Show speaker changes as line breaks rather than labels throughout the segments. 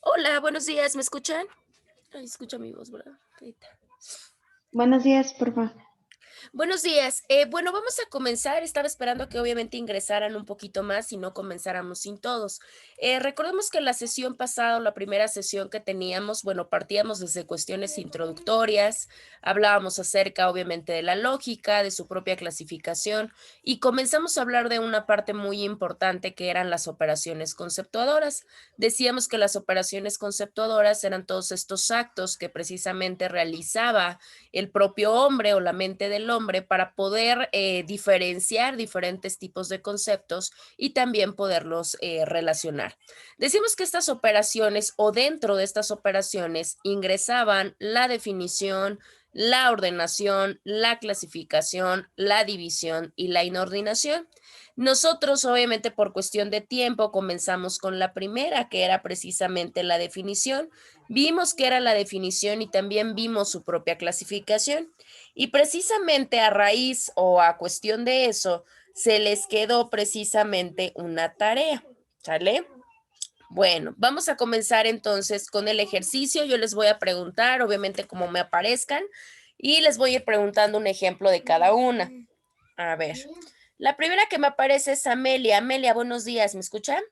Hola, buenos días, ¿me escuchan? Ay, escucha mi voz, ¿verdad? Ahí está.
Buenos días, por favor.
Buenos días. Bueno, vamos a comenzar. Estaba esperando que obviamente ingresaran un poquito más y no comenzáramos sin todos. Recordemos que la sesión pasada, o la primera sesión que teníamos, bueno, partíamos desde cuestiones introductorias, hablábamos acerca obviamente de la lógica, de su propia clasificación y comenzamos a hablar de una parte muy importante que eran las operaciones conceptuadoras. Decíamos que las operaciones conceptuadoras eran todos estos actos que precisamente realizaba el propio hombre o la mente del hombre para poder diferenciar diferentes tipos de conceptos y también poderlos relacionar. Decimos que estas operaciones o dentro de estas operaciones ingresaban la definición, la ordenación, la clasificación, la división y la inordinación. Nosotros, obviamente, por cuestión de tiempo, comenzamos con la primera, que era precisamente la definición. Vimos que era la definición y también vimos su propia clasificación. Y precisamente a raíz o a cuestión de eso, se les quedó precisamente una tarea, ¿sale? Bueno, vamos a comenzar entonces con el ejercicio. Yo les voy a preguntar, obviamente, como me aparezcan, y les voy a ir preguntando un ejemplo de cada una. A ver, la primera que me aparece es Amelia. Amelia, buenos días, ¿me escuchan?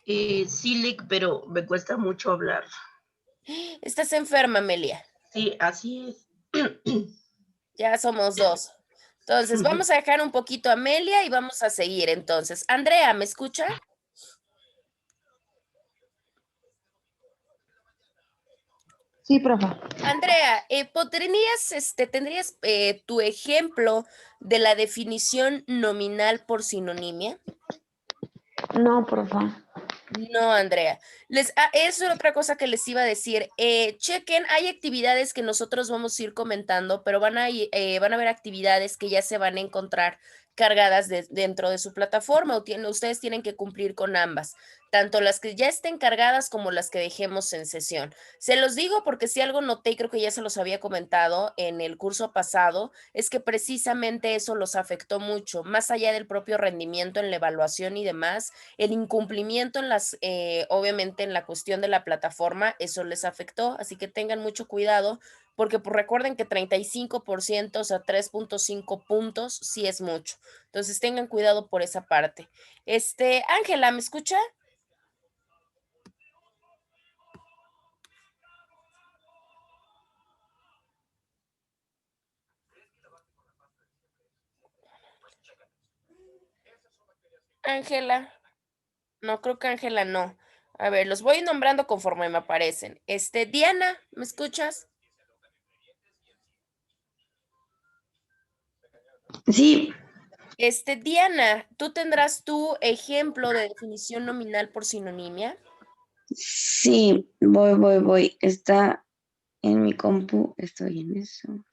Sí, Lick, pero me cuesta mucho hablar.
Estás enferma, Amelia.
Sí, así es.
Ya somos dos. Entonces, vamos a dejar un poquito a Amelia y vamos a seguir entonces. Andrea, ¿me escucha?
Sí, profe.
Andrea, ¿tendrías tu ejemplo de la definición nominal por sinonimia?
No, profe.
No, Andrea. Eso era otra cosa que les iba a decir. Chequen, hay actividades que nosotros vamos a ir comentando, pero van a haber actividades que ya se van a encontrar cargadas dentro de su plataforma ustedes tienen que cumplir con ambas, tanto las que ya estén cargadas como las que dejemos en sesión. Se los digo porque si algo noté, y creo que ya se los había comentado en el curso pasado, es que precisamente eso los afectó mucho, más allá del propio rendimiento en la evaluación y demás el incumplimiento obviamente en la cuestión de la plataforma, eso les afectó, así que tengan mucho cuidado, porque pues, recuerden que 35%, o sea, 3.5 puntos, sí es mucho. Entonces tengan cuidado por esa parte. Ángela, ¿me escucha? Ángela, no, creo que Ángela no. A ver, los voy nombrando conforme me aparecen. Diana, ¿me escuchas?
Sí,
Diana, ¿tú tendrás tu ejemplo de definición nominal por sinonimia?
sí, voy. Está en mi compu, estoy en eso.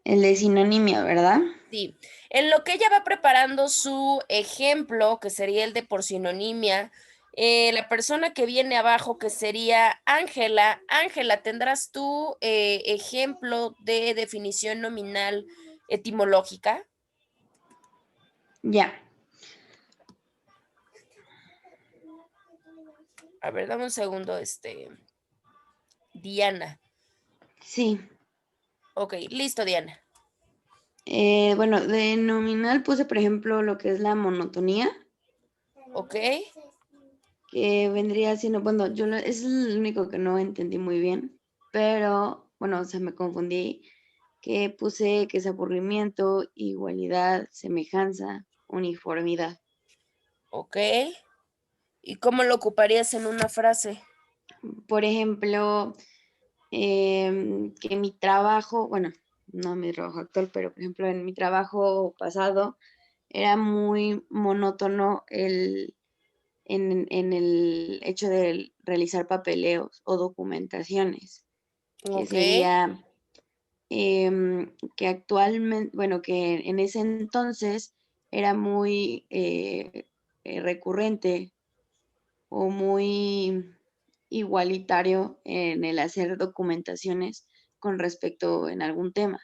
El de sinonimia, ¿verdad?
Sí, en lo que ella va preparando su ejemplo, que sería el de por sinonimia, la persona que viene abajo, que sería Ángela, Ángela, ¿tendrás tu ejemplo de definición nominal etimológica?
Ya,
A ver, dame un segundo, Diana.
sí.
Ok, listo, Diana.
Bueno, de nominal puse, por ejemplo, lo que es la monotonía,
Ok,
que vendría siendo, bueno, es el único que no entendí muy bien, pero, bueno, o sea, me confundí, que puse que es aburrimiento, igualdad, semejanza, uniformidad.
ok. ¿Y cómo lo ocuparías en una frase?
Por ejemplo, que mi trabajo, bueno, no mi trabajo actual, pero por ejemplo en mi trabajo pasado era muy monótono en el hecho de realizar papeleos o documentaciones, que
Ok,
sería que actualmente, bueno, que en ese entonces era muy recurrente o muy igualitario en el hacer documentaciones con respecto en algún tema.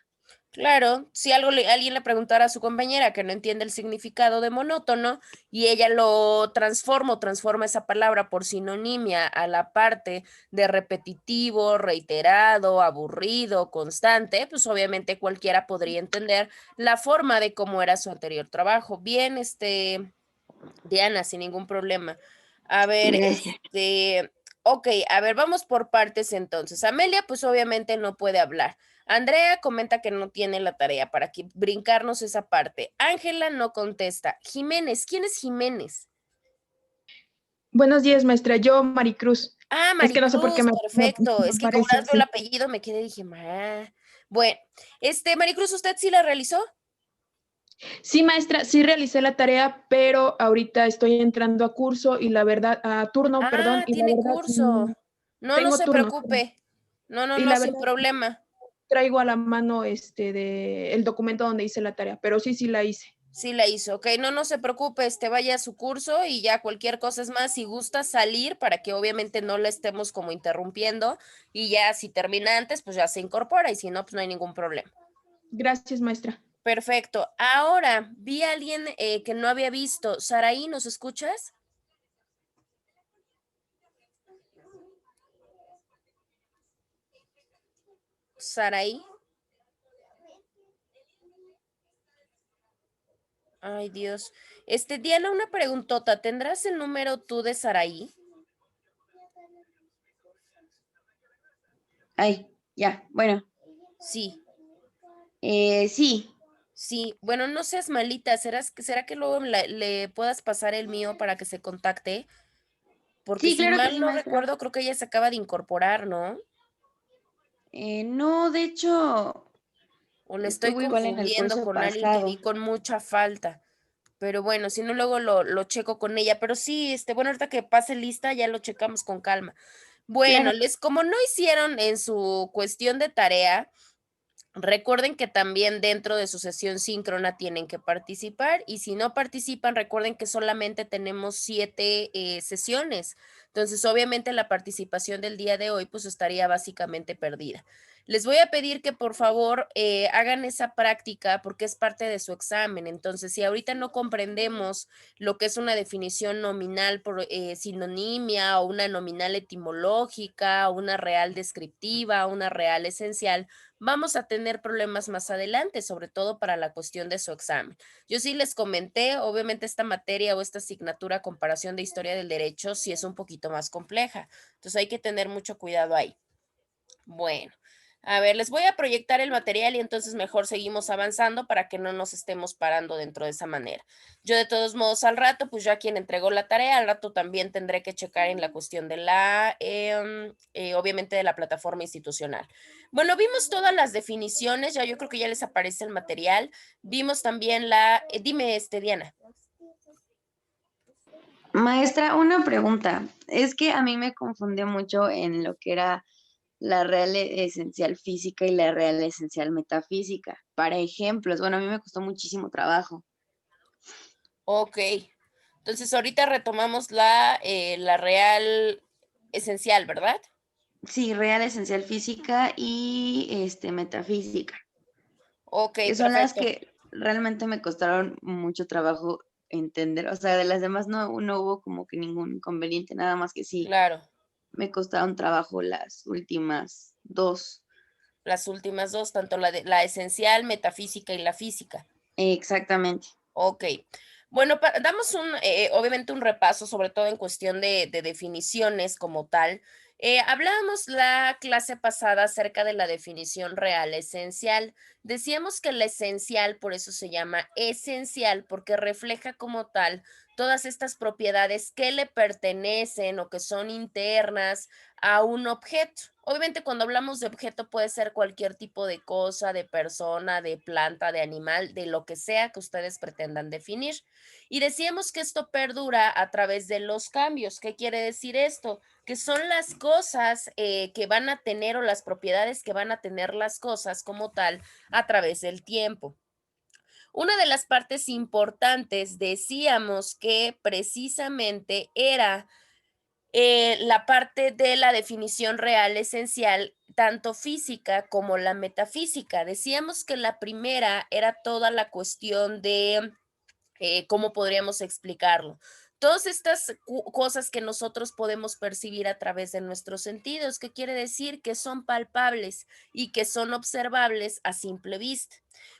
Claro, si alguien le preguntara a su compañera que no entiende el significado de monótono y ella lo transforma esa palabra por sinonimia a la parte de repetitivo, reiterado, aburrido, constante, pues obviamente cualquiera podría entender la forma de cómo era su anterior trabajo. Bien, Diana, sin ningún problema. A ver,
Gracias.
ok, a ver, vamos por partes entonces. Amelia, pues obviamente no puede hablar. Andrea comenta que no tiene la tarea para que brincarnos esa parte. Ángela no contesta. Jiménez, ¿quién es Jiménez?
Buenos días, maestra. Yo, Maricruz.
Ah,
Es que no sé por qué
Maricruz, perfecto.
me
Es que como
aparece
dando el
así.
apellido me quedé y dije, bueno, Maricruz, ¿usted sí la realizó?
Sí, maestra, sí realicé la tarea, pero ahorita estoy entrando a curso y la verdad, a turno, perdón,
Ah,
y la
tiene
verdad,
curso. No, no
tengo
se
turno.
preocupe. No, no,
Y
no,
la
sin
verdad,
problema.
traigo a la mano de el documento donde hice la tarea, pero sí, sí la hice.
Sí la hizo, ok, no, no se preocupe, vaya a su curso y ya cualquier cosa es más, si gusta salir para que obviamente no la estemos como interrumpiendo y ya si termina antes, pues ya se incorpora y si no, pues no hay ningún problema.
Gracias, maestra.
Perfecto, ahora vi a alguien que no había visto. Saraí, ¿nos escuchas? Saraí. Ay, Dios. Diana, una preguntota, ¿tendrás el número tú de Saraí?
Ay, ya, bueno,
Sí.
sí,
Sí, bueno, no seas malita, ¿será que luego le puedas pasar el mío para que se contacte? Porque
sí,
si
claro que
mal
sí,
no
maestra.
recuerdo, creo que ella se acaba de incorporar, ¿no?
No, de hecho,
O le estoy
estuvo igual en el
confundiendo
curso
con alguien que
pasado.
vi con mucha falta. Pero bueno, si no, luego lo checo con ella. Pero sí, bueno, ahorita que pase lista, ya lo checamos con calma.
Claro,
Bueno, como no hicieron en su cuestión de tarea, recuerden que también dentro de su sesión síncrona tienen que participar y si no participan, recuerden que solamente tenemos 7 sesiones. Entonces, obviamente la participación del día de hoy pues estaría básicamente perdida. Les voy a pedir que por favor hagan esa práctica porque es parte de su examen. Entonces, si ahorita no comprendemos lo que es una definición nominal por sinonimia o una nominal etimológica, o una real descriptiva, una real esencial, vamos a tener problemas más adelante, sobre todo para la cuestión de su examen. Yo sí les comenté, obviamente esta materia o esta asignatura, comparación de historia del derecho, sí es un poquito más compleja. Entonces hay que tener mucho cuidado ahí. Bueno, a ver, les voy a proyectar el material y entonces mejor seguimos avanzando para que no nos estemos parando dentro de esa manera. Yo de todos modos al rato, pues ya quien entregó la tarea, al rato también tendré que checar en la cuestión de obviamente de la plataforma institucional. Bueno, vimos todas las definiciones, ya yo creo que ya les aparece el material. Vimos también dime Diana.
maestra, una pregunta. Es que a mí me confundió mucho en lo que era la real esencial física y la real esencial metafísica. Para ejemplos, bueno, a mí me costó muchísimo trabajo.
Ok, entonces ahorita retomamos la real esencial, ¿verdad?
Sí, real esencial física y metafísica,
Ok,
que son las
perfecto.
que realmente me costaron mucho trabajo entender. O sea, de las demás no hubo como que ningún inconveniente, nada más que sí
Claro,
me costaron trabajo las últimas dos.
las últimas dos, tanto la esencial, metafísica y la física.
Exactamente.
Ok. Bueno, damos obviamente un repaso, sobre todo en cuestión de definiciones como tal. Hablábamos la clase pasada acerca de la definición real esencial. Decíamos que la esencial, por eso se llama esencial, porque refleja como tal todas estas propiedades que le pertenecen o que son internas a un objeto. Obviamente cuando hablamos de objeto puede ser cualquier tipo de cosa, de persona, de planta, de animal, de lo que sea que ustedes pretendan definir. Y decíamos que esto perdura a través de los cambios. ¿Qué quiere decir esto? Que son las cosas que van a tener o las propiedades que van a tener las cosas como tal a través del tiempo. Una de las partes importantes decíamos que precisamente era la parte de la definición real esencial, tanto física como la metafísica. Decíamos que la primera era toda la cuestión de ¿cómo podríamos explicarlo? Todas estas cosas que nosotros podemos percibir a través de nuestros sentidos, que quiere decir que son palpables y que son observables a simple vista.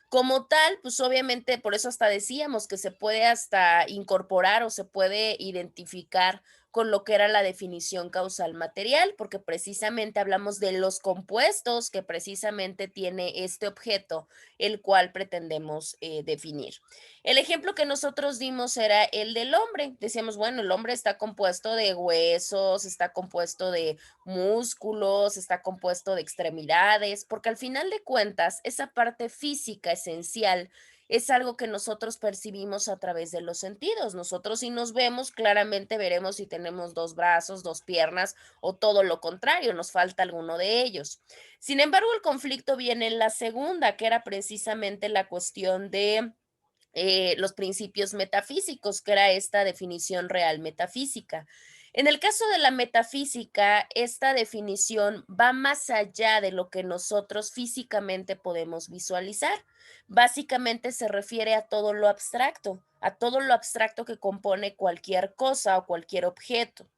Como tal, pues obviamente por eso hasta decíamos que se puede hasta incorporar o se puede identificar con lo que era la definición causal material, porque precisamente hablamos de los compuestos que precisamente tiene este objeto, el cual pretendemos definir. El ejemplo que nosotros dimos era el del hombre. Decíamos, bueno, el hombre está compuesto de huesos, está compuesto de músculos, está compuesto de extremidades, porque al final de cuentas, esa parte física esencial es algo que nosotros percibimos a través de los sentidos. Nosotros si nos vemos, claramente veremos si tenemos dos brazos, dos piernas o todo lo contrario, nos falta alguno de ellos. Sin embargo, el conflicto viene en la segunda, que era precisamente la cuestión de los principios metafísicos, que era esta definición real metafísica. En el caso de la metafísica, esta definición va más allá de lo que nosotros físicamente podemos visualizar. Básicamente se refiere a todo lo abstracto que compone cualquier cosa o cualquier objeto.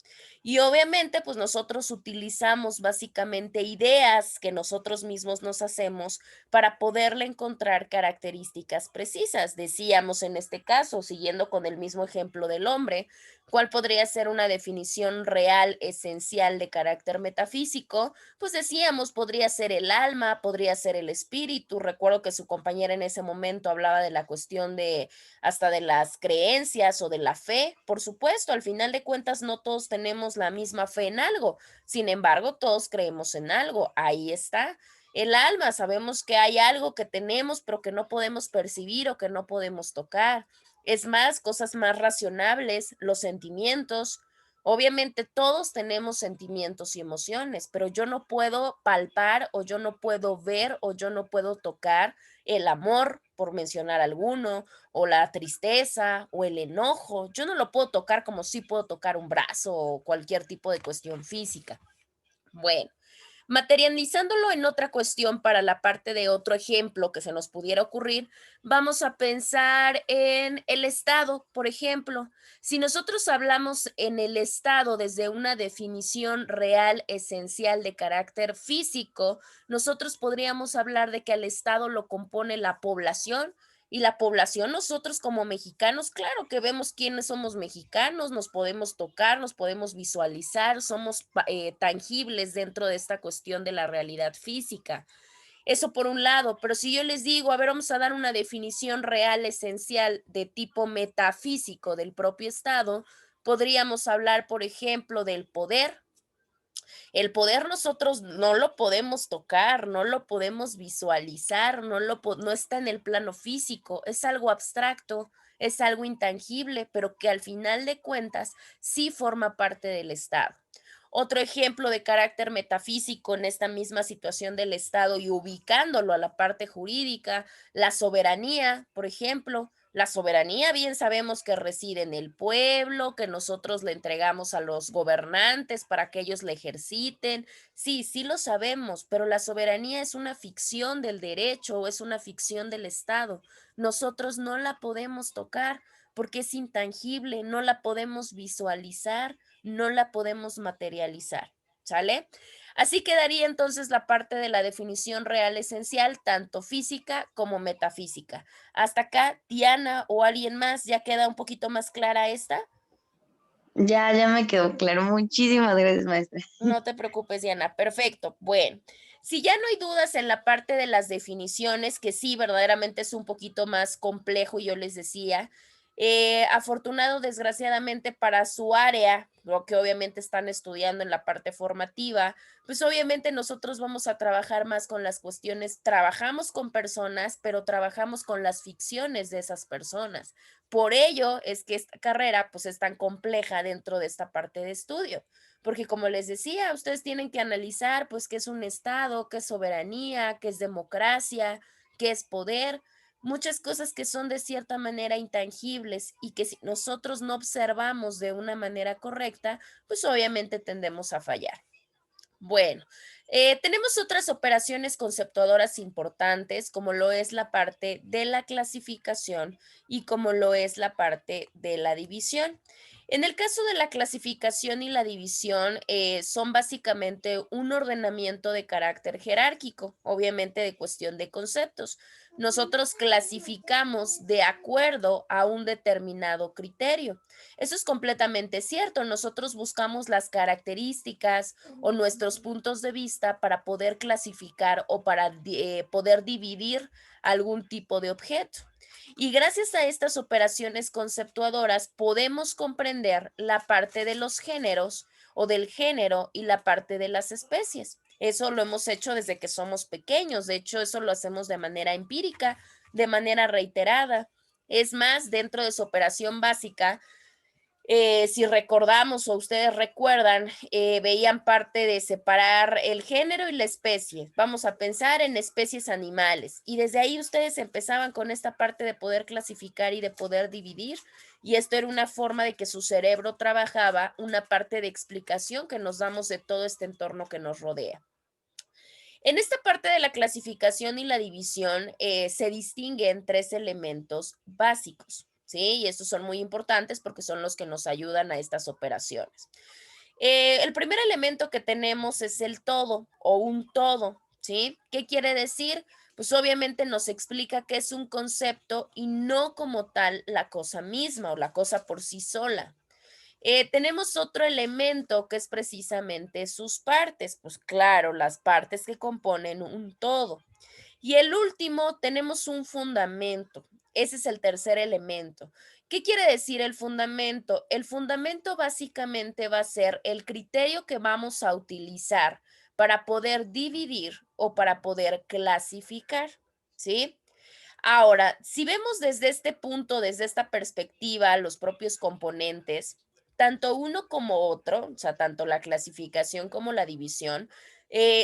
Y obviamente, pues nosotros utilizamos básicamente ideas que nosotros mismos nos hacemos para poderle encontrar características precisas. Decíamos en este caso, siguiendo con el mismo ejemplo del hombre, ¿cuál podría ser una definición real, esencial de carácter metafísico? Pues decíamos, podría ser el alma, podría ser el espíritu. Recuerdo que su compañera en ese momento hablaba de la cuestión de hasta de las creencias o de la fe. Por supuesto, al final de cuentas no todos tenemos la misma fe en algo. Sin embargo, todos creemos en algo. Ahí está. El alma, sabemos que hay algo que tenemos, pero que no podemos percibir o que no podemos tocar. Es más, cosas más racionables, los sentimientos. Obviamente todos tenemos sentimientos y emociones, pero yo no puedo palpar o yo no puedo ver o yo no puedo tocar el amor, por mencionar alguno, o la tristeza o el enojo. Yo no lo puedo tocar como si puedo tocar un brazo o cualquier tipo de cuestión física. Bueno, materializándolo en otra cuestión para la parte de otro ejemplo que se nos pudiera ocurrir, vamos a pensar en el Estado, por ejemplo. Si nosotros hablamos en el Estado desde una definición real, esencial de carácter físico, nosotros podríamos hablar de que al Estado lo compone la población. Y la población, nosotros como mexicanos, claro que vemos quiénes somos mexicanos, nos podemos tocar, nos podemos visualizar, somos tangibles dentro de esta cuestión de la realidad física. Eso por un lado, pero si yo les digo, a ver, vamos a dar una definición real, esencial de tipo metafísico del propio Estado, podríamos hablar, por ejemplo, del poder. El poder nosotros no lo podemos tocar, no lo podemos visualizar, no está en el plano físico, es algo abstracto, es algo intangible, pero que al final de cuentas sí forma parte del Estado. Otro ejemplo de carácter metafísico en esta misma situación del Estado y ubicándolo a la parte jurídica, la soberanía, por ejemplo. La soberanía bien sabemos que reside en el pueblo, que nosotros le entregamos a los gobernantes para que ellos la ejerciten. Sí, sí lo sabemos, pero la soberanía es una ficción del derecho o es una ficción del Estado. Nosotros no la podemos tocar porque es intangible, no la podemos visualizar, no la podemos materializar, ¿sale? Así quedaría entonces la parte de la definición real esencial, tanto física como metafísica. Hasta acá, Diana o alguien más, ¿ya queda un poquito más clara esta?
Ya me quedó claro. Muchísimas gracias, maestra.
No te preocupes, Diana. Perfecto. Bueno, si ya no hay dudas en la parte de las definiciones, que sí, verdaderamente es un poquito más complejo, yo les decía, afortunado, desgraciadamente, para su área, lo que obviamente están estudiando en la parte formativa, pues obviamente nosotros vamos a trabajar más con las cuestiones, trabajamos con personas, pero trabajamos con las ficciones de esas personas. Por ello es que esta carrera pues es tan compleja dentro de esta parte de estudio. Porque como les decía, ustedes tienen que analizar pues qué es un estado, qué es soberanía, qué es democracia, qué es poder, muchas cosas que son de cierta manera intangibles y que si nosotros no observamos de una manera correcta, pues obviamente tendemos a fallar. Bueno, tenemos otras operaciones conceptuadoras importantes, como lo es la parte de la clasificación y como lo es la parte de la división. En el caso de la clasificación y la división, son básicamente un ordenamiento de carácter jerárquico, obviamente de cuestión de conceptos. Nosotros clasificamos de acuerdo a un determinado criterio. Eso es completamente cierto. Nosotros buscamos las características o nuestros puntos de vista para poder clasificar o para poder dividir algún tipo de objeto. Y gracias a estas operaciones conceptuadoras podemos comprender la parte de los géneros o del género y la parte de las especies. Eso lo hemos hecho desde que somos pequeños. De hecho, eso lo hacemos de manera empírica, de manera reiterada. Es más, dentro de su operación básica, si recordamos o ustedes recuerdan, veían parte de separar el género y la especie. Vamos a pensar en especies animales. Y desde ahí ustedes empezaban con esta parte de poder clasificar y de poder dividir. Y esto era una forma de que su cerebro trabajaba una parte de explicación que nos damos de todo este entorno que nos rodea. En esta parte de la clasificación y la división se distinguen tres elementos básicos, ¿sí? Y estos son muy importantes porque son los que nos ayudan a estas operaciones. El primer elemento que tenemos es el todo o un todo, ¿sí? ¿Qué quiere decir? Pues obviamente nos explica que es un concepto y no como tal la cosa misma o la cosa por sí sola. Tenemos otro elemento que es precisamente sus partes, pues claro, las partes que componen un todo. Y el último, tenemos un fundamento. Ese es el tercer elemento. ¿Qué quiere decir el fundamento? El fundamento básicamente va a ser el criterio que vamos a utilizar para poder dividir o para poder clasificar, ¿sí? Ahora, si vemos desde este punto, desde esta perspectiva, los propios componentes, tanto uno como otro, o sea, tanto la clasificación como la división,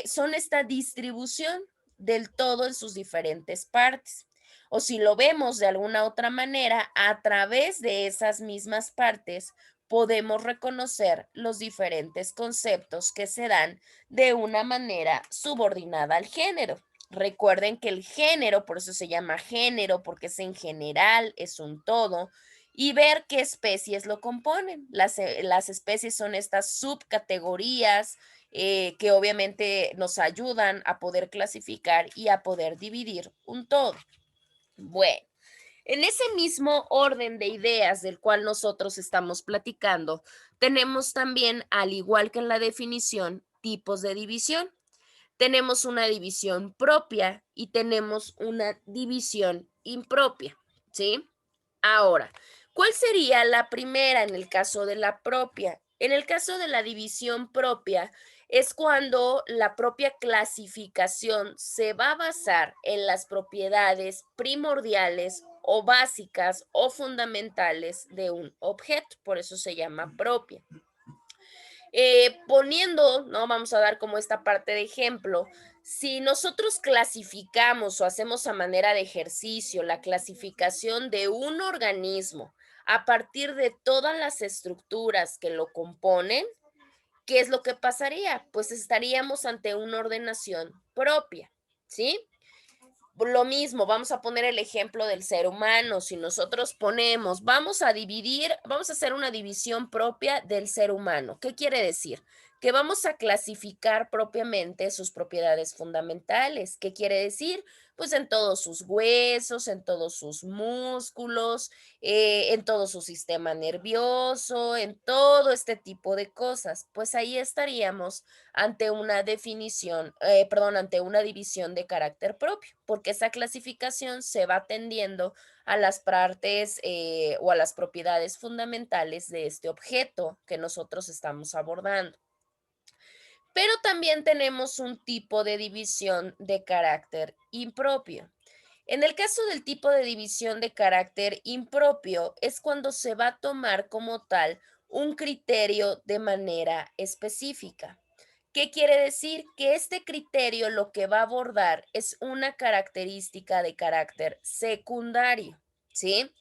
son esta distribución del todo en sus diferentes partes. O si lo vemos de alguna otra manera, a través de esas mismas partes podemos reconocer los diferentes conceptos que se dan de una manera subordinada al género. Recuerden que el género, por eso se llama género, porque es en general, es un todo, y ver qué especies lo componen. Las especies son estas subcategorías que obviamente nos ayudan a poder clasificar y a poder dividir un todo. Bueno, en ese mismo orden de ideas del cual nosotros estamos platicando, tenemos también, al igual que en la definición, tipos de división. Tenemos una división propia y tenemos una división impropia, ¿sí? Ahora, ¿cuál sería la primera en el caso de la propia? En el caso de la división propia es cuando la propia clasificación se va a basar en las propiedades primordiales o básicas o fundamentales de un objeto, por eso se llama propia. Poniendo, ¿no? Vamos a dar como esta parte de ejemplo. Si nosotros clasificamos o hacemos a manera de ejercicio la clasificación de un organismo a partir de todas las estructuras que lo componen, ¿qué es lo que pasaría? Pues estaríamos ante una ordenación propia, ¿sí? Lo mismo, vamos a poner el ejemplo del ser humano. Si nosotros ponemos, vamos a dividir, vamos a hacer una división propia del ser humano. ¿Qué quiere decir? Que vamos a clasificar propiamente sus propiedades fundamentales. ¿Qué quiere decir? Pues en todos sus huesos, en todos sus músculos, en todo su sistema nervioso, en todo este tipo de cosas. Pues ahí estaríamos ante una definición, perdón, ante una división de carácter propio, porque esa clasificación se va atendiendo a las partes o a las propiedades fundamentales de este objeto que nosotros estamos abordando. Pero también tenemos un tipo de división de carácter impropio. En el caso del tipo de división de carácter impropio es cuando se va a tomar como tal un criterio de manera específica. ¿Qué quiere decir? Que este criterio lo que va a abordar es una característica de carácter secundario, ¿sí?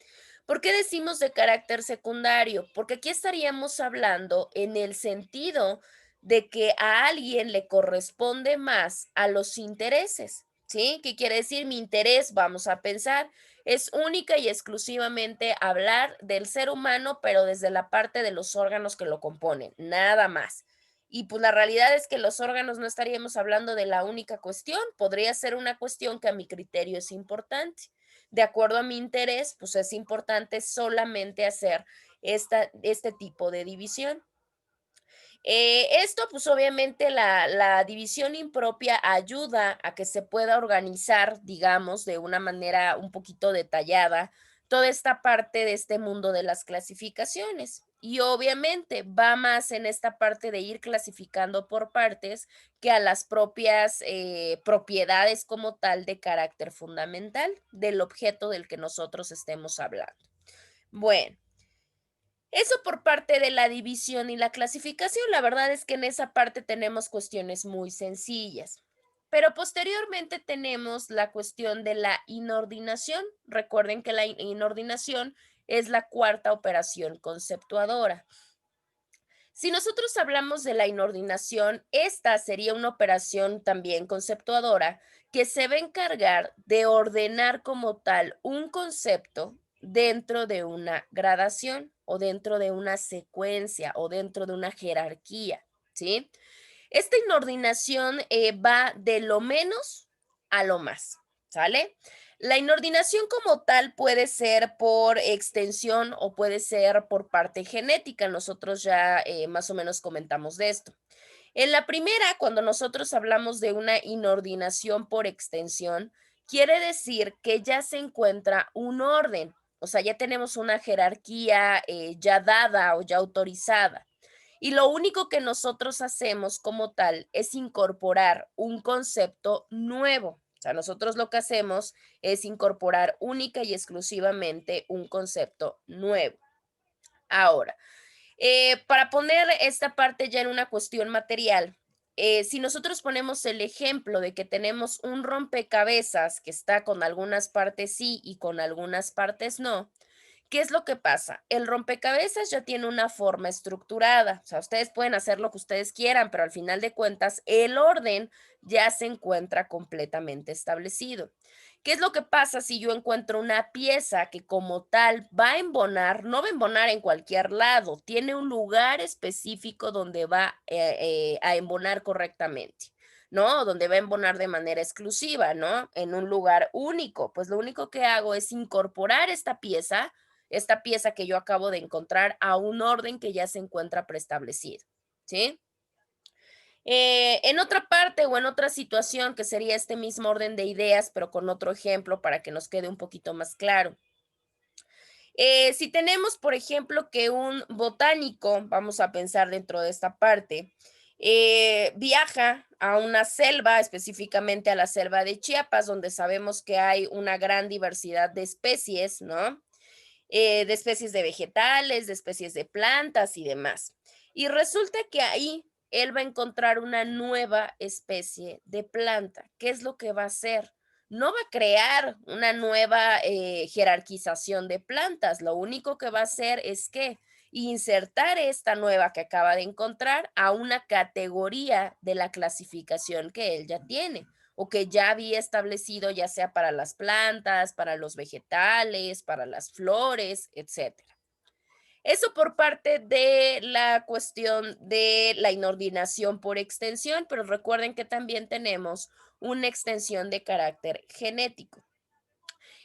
¿Por qué decimos de carácter secundario? Porque aquí estaríamos hablando en el sentido de que a alguien le corresponde más a los intereses, ¿sí? ¿Qué quiere decir? Mi interés, vamos a pensar, es única y exclusivamente hablar del ser humano, pero desde la parte de los órganos que lo componen, nada más. Y pues la realidad es que los órganos no estaríamos hablando de la única cuestión, podría ser una cuestión que a mi criterio es importante. De acuerdo a mi interés, pues es importante solamente hacer este tipo de división. Esto, pues obviamente la división impropia ayuda a que se pueda organizar, digamos, de una manera un poquito detallada toda esta parte de este mundo de las clasificaciones. Y obviamente va más en esta parte de ir clasificando por partes que a las propias propiedades como tal de carácter fundamental del objeto del que nosotros estemos hablando. Bueno. Eso por parte de la división y la clasificación, la verdad es que en esa parte tenemos cuestiones muy sencillas. Pero posteriormente tenemos la cuestión de la inordinación. Recuerden que la inordinación es la cuarta operación conceptuadora. Si nosotros hablamos de la inordinación, esta sería una operación también conceptuadora que se va a encargar de ordenar como tal un concepto dentro de una gradación o dentro de una secuencia o dentro de una jerarquía, ¿sí? Esta inordinación va de lo menos a lo más, ¿sale? La inordinación como tal puede ser por extensión o puede ser por parte genética. Nosotros ya más o menos comentamos de esto. En la primera, cuando nosotros hablamos de una inordinación por extensión, quiere decir que ya se encuentra un orden, o sea, ya tenemos una jerarquía ya dada o ya autorizada. Y lo único que nosotros hacemos como tal es incorporar un concepto nuevo. O sea, nosotros lo que hacemos es incorporar única y exclusivamente un concepto nuevo. Ahora, para poner esta parte ya en una cuestión material, si nosotros ponemos el ejemplo de que tenemos un rompecabezas que está con algunas partes sí y con algunas partes no, ¿qué es lo que pasa? El rompecabezas ya tiene una forma estructurada, o sea, ustedes pueden hacer lo que ustedes quieran, pero al final de cuentas el orden ya se encuentra completamente establecido. ¿Qué es lo que pasa si yo encuentro una pieza que como tal va a embonar? No va a embonar en cualquier lado, tiene un lugar específico donde va a embonar correctamente. ¿No? Donde va a embonar de manera exclusiva, ¿no? En un lugar único. Pues lo único que hago es incorporar esta pieza que yo acabo de encontrar a un orden que ya se encuentra preestablecido, ¿sí? En otra parte o en otra situación que sería este mismo orden de ideas, pero con otro ejemplo para que nos quede un poquito más claro. Si tenemos, por ejemplo, que un botánico, vamos a pensar dentro de esta parte, viaja a una selva, específicamente a la selva de Chiapas, donde sabemos que hay una gran diversidad de especies, ¿no? De especies de vegetales, de especies de plantas y demás. Y resulta que ahí él va a encontrar una nueva especie de planta. ¿Qué es lo que va a hacer? No va a crear una nueva jerarquización de plantas. Lo único que va a hacer es que insertar esta nueva que acaba de encontrar a una categoría de la clasificación que él ya tiene o que ya había establecido, ya sea para las plantas, para los vegetales, para las flores, etcétera. Eso por parte de la cuestión de la inordinación por extensión, pero recuerden que también tenemos una extensión de carácter genético.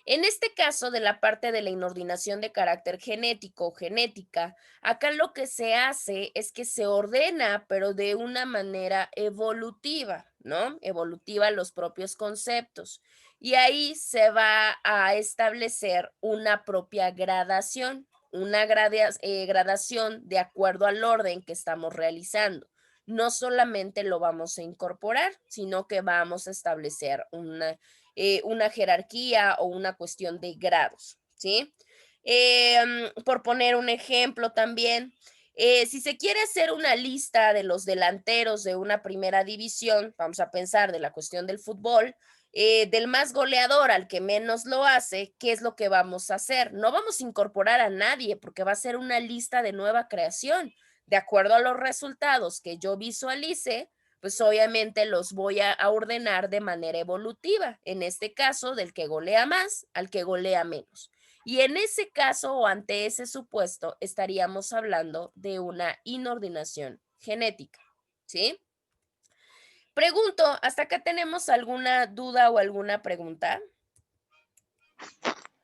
En este caso de la parte de la inordinación de carácter genético o genética, acá lo que se hace es que se ordena, pero de una manera evolutiva, ¿no? Evolutiva los propios conceptos. Y ahí se va a establecer una propia gradación, una gradación de acuerdo al orden que estamos realizando. No solamente lo vamos a incorporar, sino que vamos a establecer una jerarquía o una cuestión de grados, ¿sí? Por poner un ejemplo también, Si se quiere hacer una lista de los delanteros de una primera división, vamos a pensar de la cuestión del fútbol, del más goleador al que menos lo hace, ¿qué es lo que vamos a hacer? No vamos a incorporar a nadie porque va a ser una lista de nueva creación. De acuerdo a los resultados que yo visualice, pues obviamente los voy a ordenar de manera evolutiva. En este caso, del que golea más al que golea menos. Y en ese caso o ante ese supuesto estaríamos hablando de una inordinación genética, ¿sí? Pregunto, ¿hasta acá tenemos alguna duda o alguna pregunta?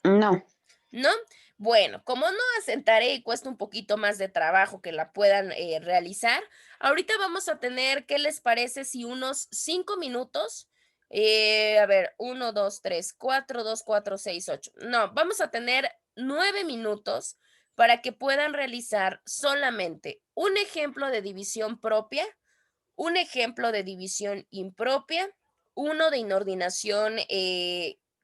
No.
¿No? Bueno, como no asentaré y cuesta un poquito más de trabajo que la puedan realizar, ahorita vamos a tener, ¿qué les parece si unos 5 minutos? A ver, 1, 2, 3, 4, 2, 4, 6, 8. No, vamos a tener 9 minutos para que puedan realizar solamente un ejemplo de división propia, un ejemplo de división impropia, uno de inordinación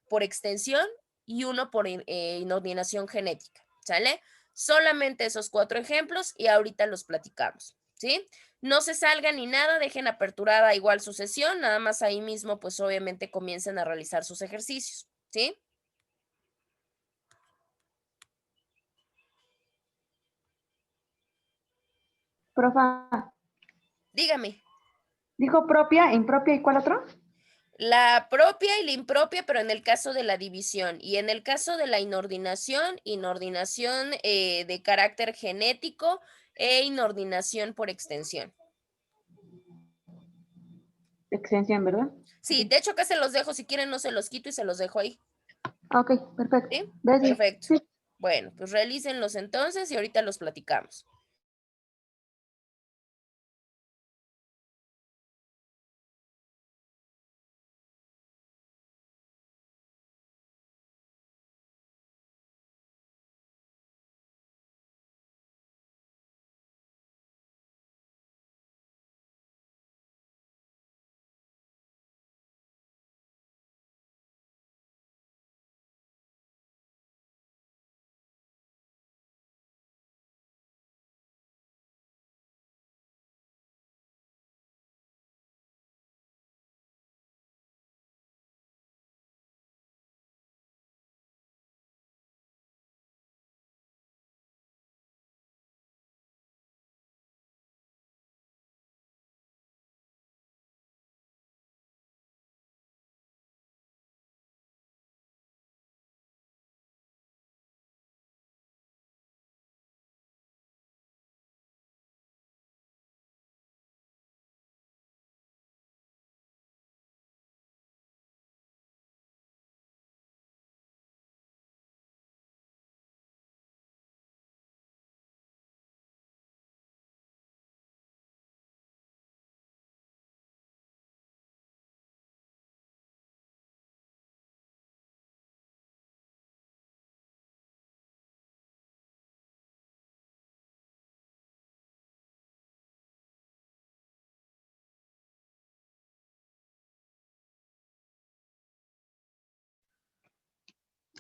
por extensión y uno por inordinación genética, ¿sale? Solamente esos 4 ejemplos y ahorita los platicamos, ¿sí? No se salgan ni nada, dejen aperturada igual su sesión, nada más ahí mismo, pues obviamente comiencen a realizar sus ejercicios, ¿sí?
Profa,
Dígame.
dijo propia, impropia y ¿cuál otro?
La propia y la impropia, pero en el caso de la división y en el caso de la inordinación, inordinación de carácter genético e inordinación por extensión.
Extensión, ¿verdad?
Sí, de hecho acá se los dejo, si quieren no se los quito y se los dejo ahí.
Ok, perfecto.
¿Sí?
Gracias.
Perfecto.
Sí.
Bueno, pues realícenlos entonces y ahorita los platicamos.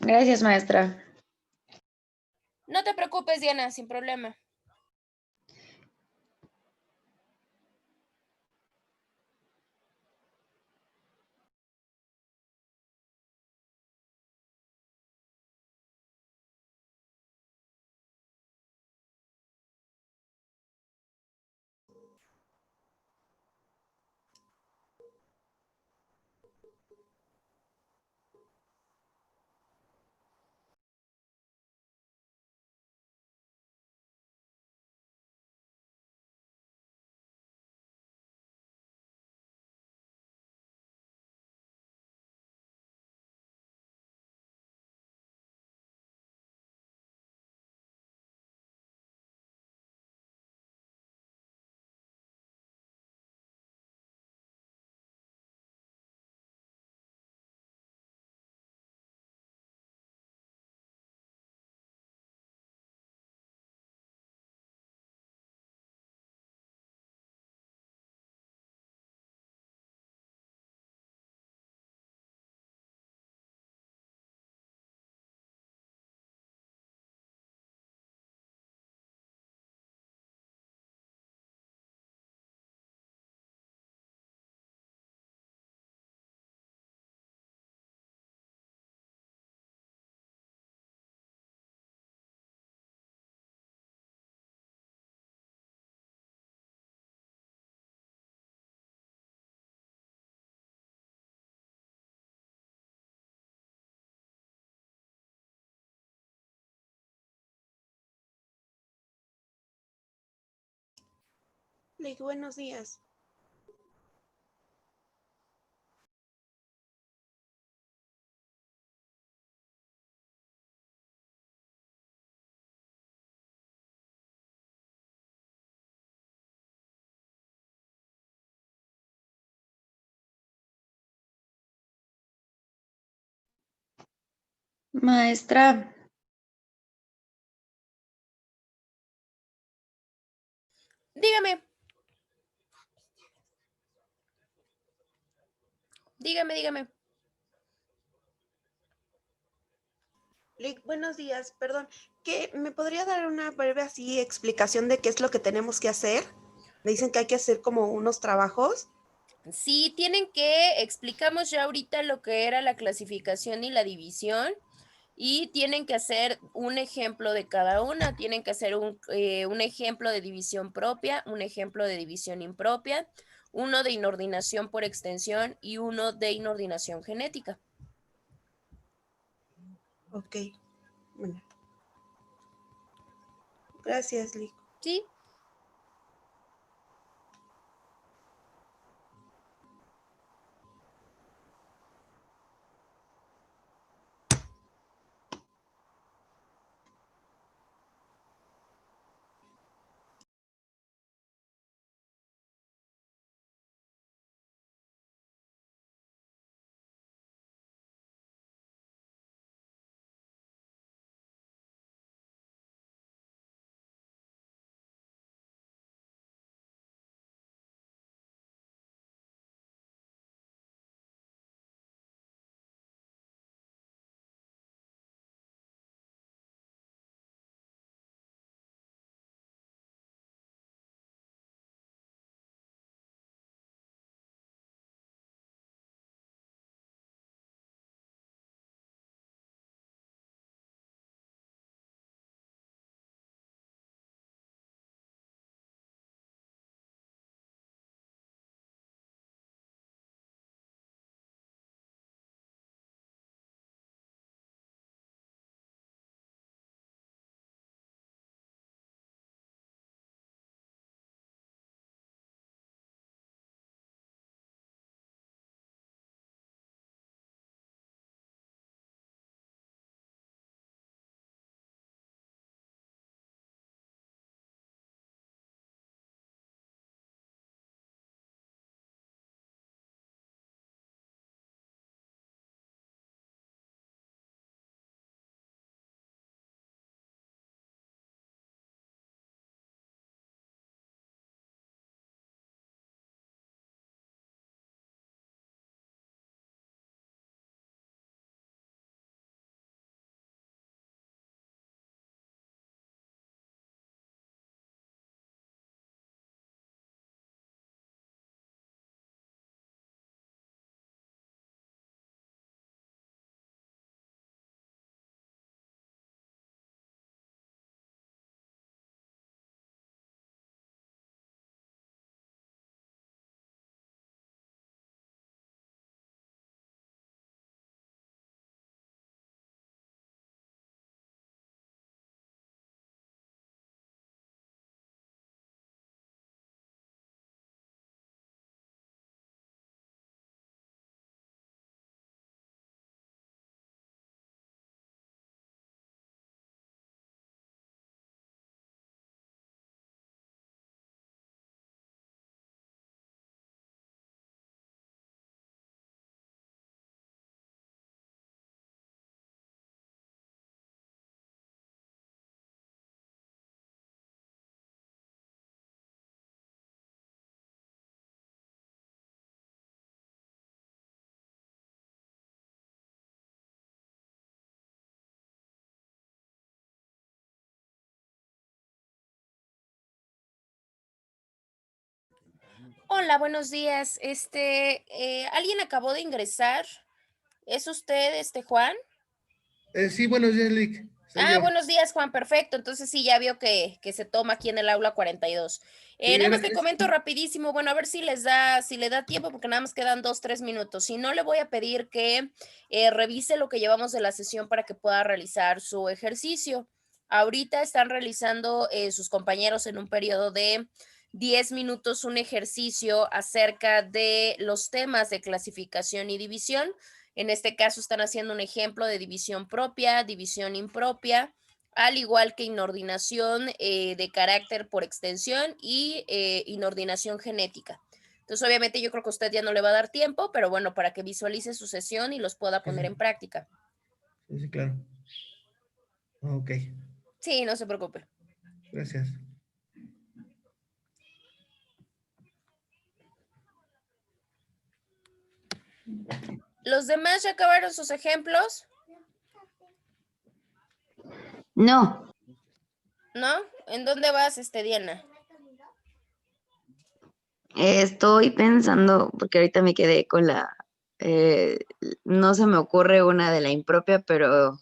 Gracias, maestra.
No te preocupes, Diana, sin problema.
Lick, buenos días.
Maestra,
Dígame, dígame.
Lick, buenos días, perdón. ¿Qué, me podría dar una breve así explicación de qué es lo que tenemos que hacer? Me dicen que hay que hacer como unos trabajos.
Sí, explicamos ya ahorita lo que era la clasificación y la división y tienen que hacer un ejemplo de cada una, tienen que hacer un ejemplo de división propia, un ejemplo de división impropia, uno de inordinación por extensión y uno de inordinación genética.
Ok, bueno. Gracias, Lick.
¿Sí? Hola, buenos días. ¿Alguien acabó de ingresar? ¿Es usted, Juan?
Sí, buenos días, Lick. Soy
Ah,
yo.
buenos días, Juan, perfecto. Entonces sí, ya vio que se toma aquí en el aula 42.
Sí,
Nada más le comento rapidísimo, bueno, a ver si le da tiempo, porque nada más quedan 2, 3 minutos. Si no, le voy a pedir que revise lo que llevamos de la sesión para que pueda realizar su ejercicio. Ahorita están realizando sus compañeros en un periodo de 10 minutos un ejercicio acerca de los temas de clasificación y división. En este caso están haciendo un ejemplo de división propia, división impropia, al igual que inordinación de carácter por extensión y inordinación genética. Entonces, obviamente yo creo que a usted ya no le va a dar tiempo, pero bueno, para que visualice su sesión y los pueda poner en práctica.
Sí, sí, claro. Ok,
Sí, no se preocupe.
gracias.
¿Los demás ya acabaron sus ejemplos?
No,
¿No? ¿En dónde vas, Diana?
estoy pensando, porque ahorita me quedé con no se me ocurre una de la impropia, pero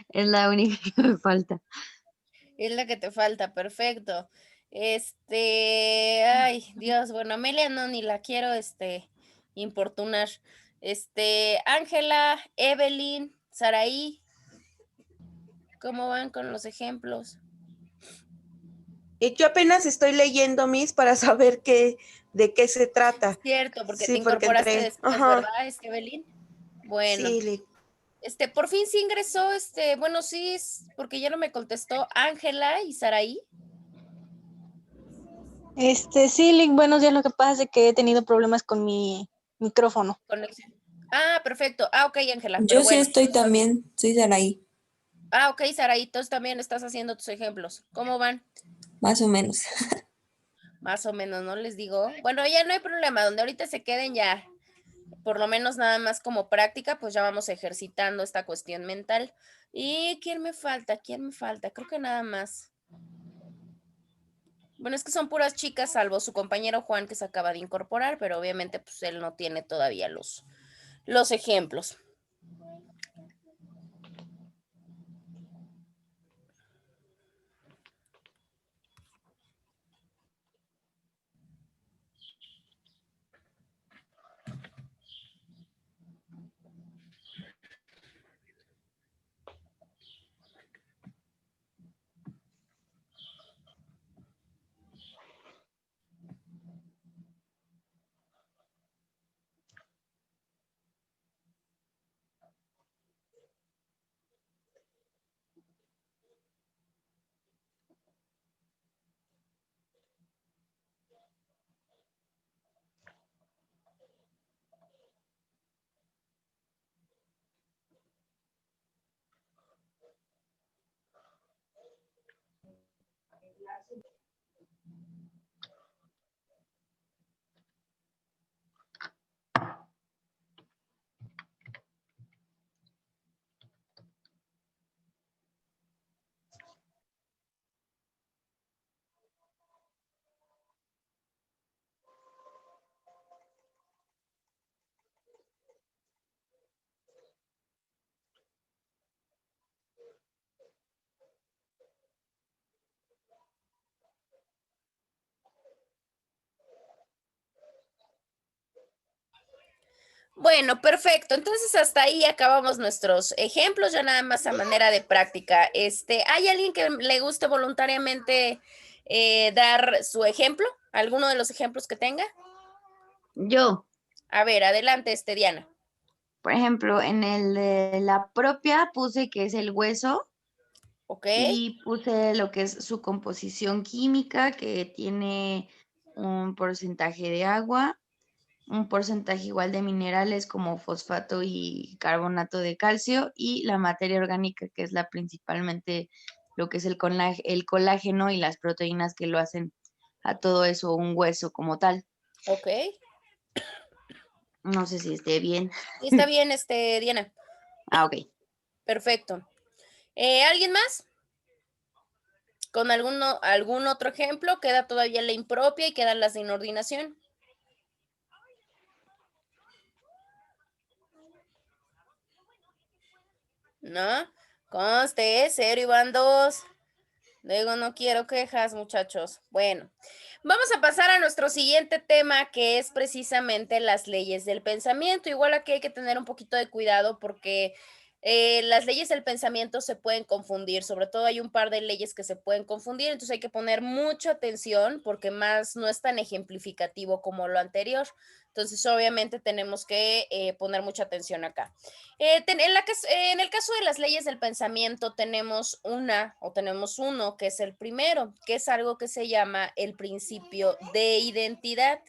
es la única que me falta.
Es la que te falta, perfecto. Ay, Dios, bueno, Amelia no, ni la quiero, importunar. Ángela, Evelyn, Saraí, ¿cómo van con los ejemplos?
Yo apenas estoy leyendo mis para saber de qué se trata.
Cierto, porque
Sí,
te
porque
incorporaste
entré.
después,
Ajá.
¿verdad, Evelyn? Bueno.
Sí, Lick.
Por fin sí ingresó, bueno, sí, porque ya no me contestó Ángela y Saraí.
Sí, Lick, buenos días. Lo que pasa es que he tenido problemas con mi micrófono.
Conexión. Ah, perfecto. Ah, ok, Ángela.
Yo
Pero
sí
bueno.
estoy también, soy Saraí,
Ah, ok, Saraí, entonces también estás haciendo tus ejemplos. ¿Cómo van?
más o menos.
Más o menos, ¿no? Les digo. Bueno, ya no hay problema. Donde ahorita se queden ya, por lo menos nada más como práctica, pues ya vamos ejercitando esta cuestión mental. ¿Y quién me falta? ¿Quién me falta? Creo que nada más. Bueno, es que son puras chicas, salvo su compañero Juan que se acaba de incorporar, pero obviamente pues él no tiene todavía los ejemplos. Bueno, perfecto. Entonces hasta ahí acabamos nuestros ejemplos, ya nada más a manera de práctica. ¿Hay alguien que le guste voluntariamente dar su ejemplo? ¿Alguno de los ejemplos que tenga?
Yo,
A ver, adelante, Diana.
por ejemplo, en el de la propia puse que es el hueso
Ok.
y puse lo que es su composición química, que tiene un porcentaje de agua, un porcentaje igual de minerales como fosfato y carbonato de calcio, y la materia orgánica, que es la principalmente lo que es el colágeno y las proteínas que lo hacen a todo eso un hueso como tal.
Ok.
No sé si esté bien.
Sí, está bien, Diana.
Ah, ok.
Perfecto. ¿Alguien más? ¿Con algún otro ejemplo? Queda todavía la impropia y quedan las de inordinación. ¿No? Conste, 0 y van 2. Luego no quiero quejas, muchachos. Bueno, vamos a pasar a nuestro siguiente tema, que es precisamente las leyes del pensamiento. Igual aquí hay que tener un poquito de cuidado porque Las leyes del pensamiento se pueden confundir, sobre todo hay un par de leyes que se pueden confundir, entonces hay que poner mucha atención porque más no es tan ejemplificativo como lo anterior. Entonces, obviamente tenemos que poner mucha atención acá. En el caso de las leyes del pensamiento tenemos uno, que es el primero, que es algo que se llama el principio de identidad.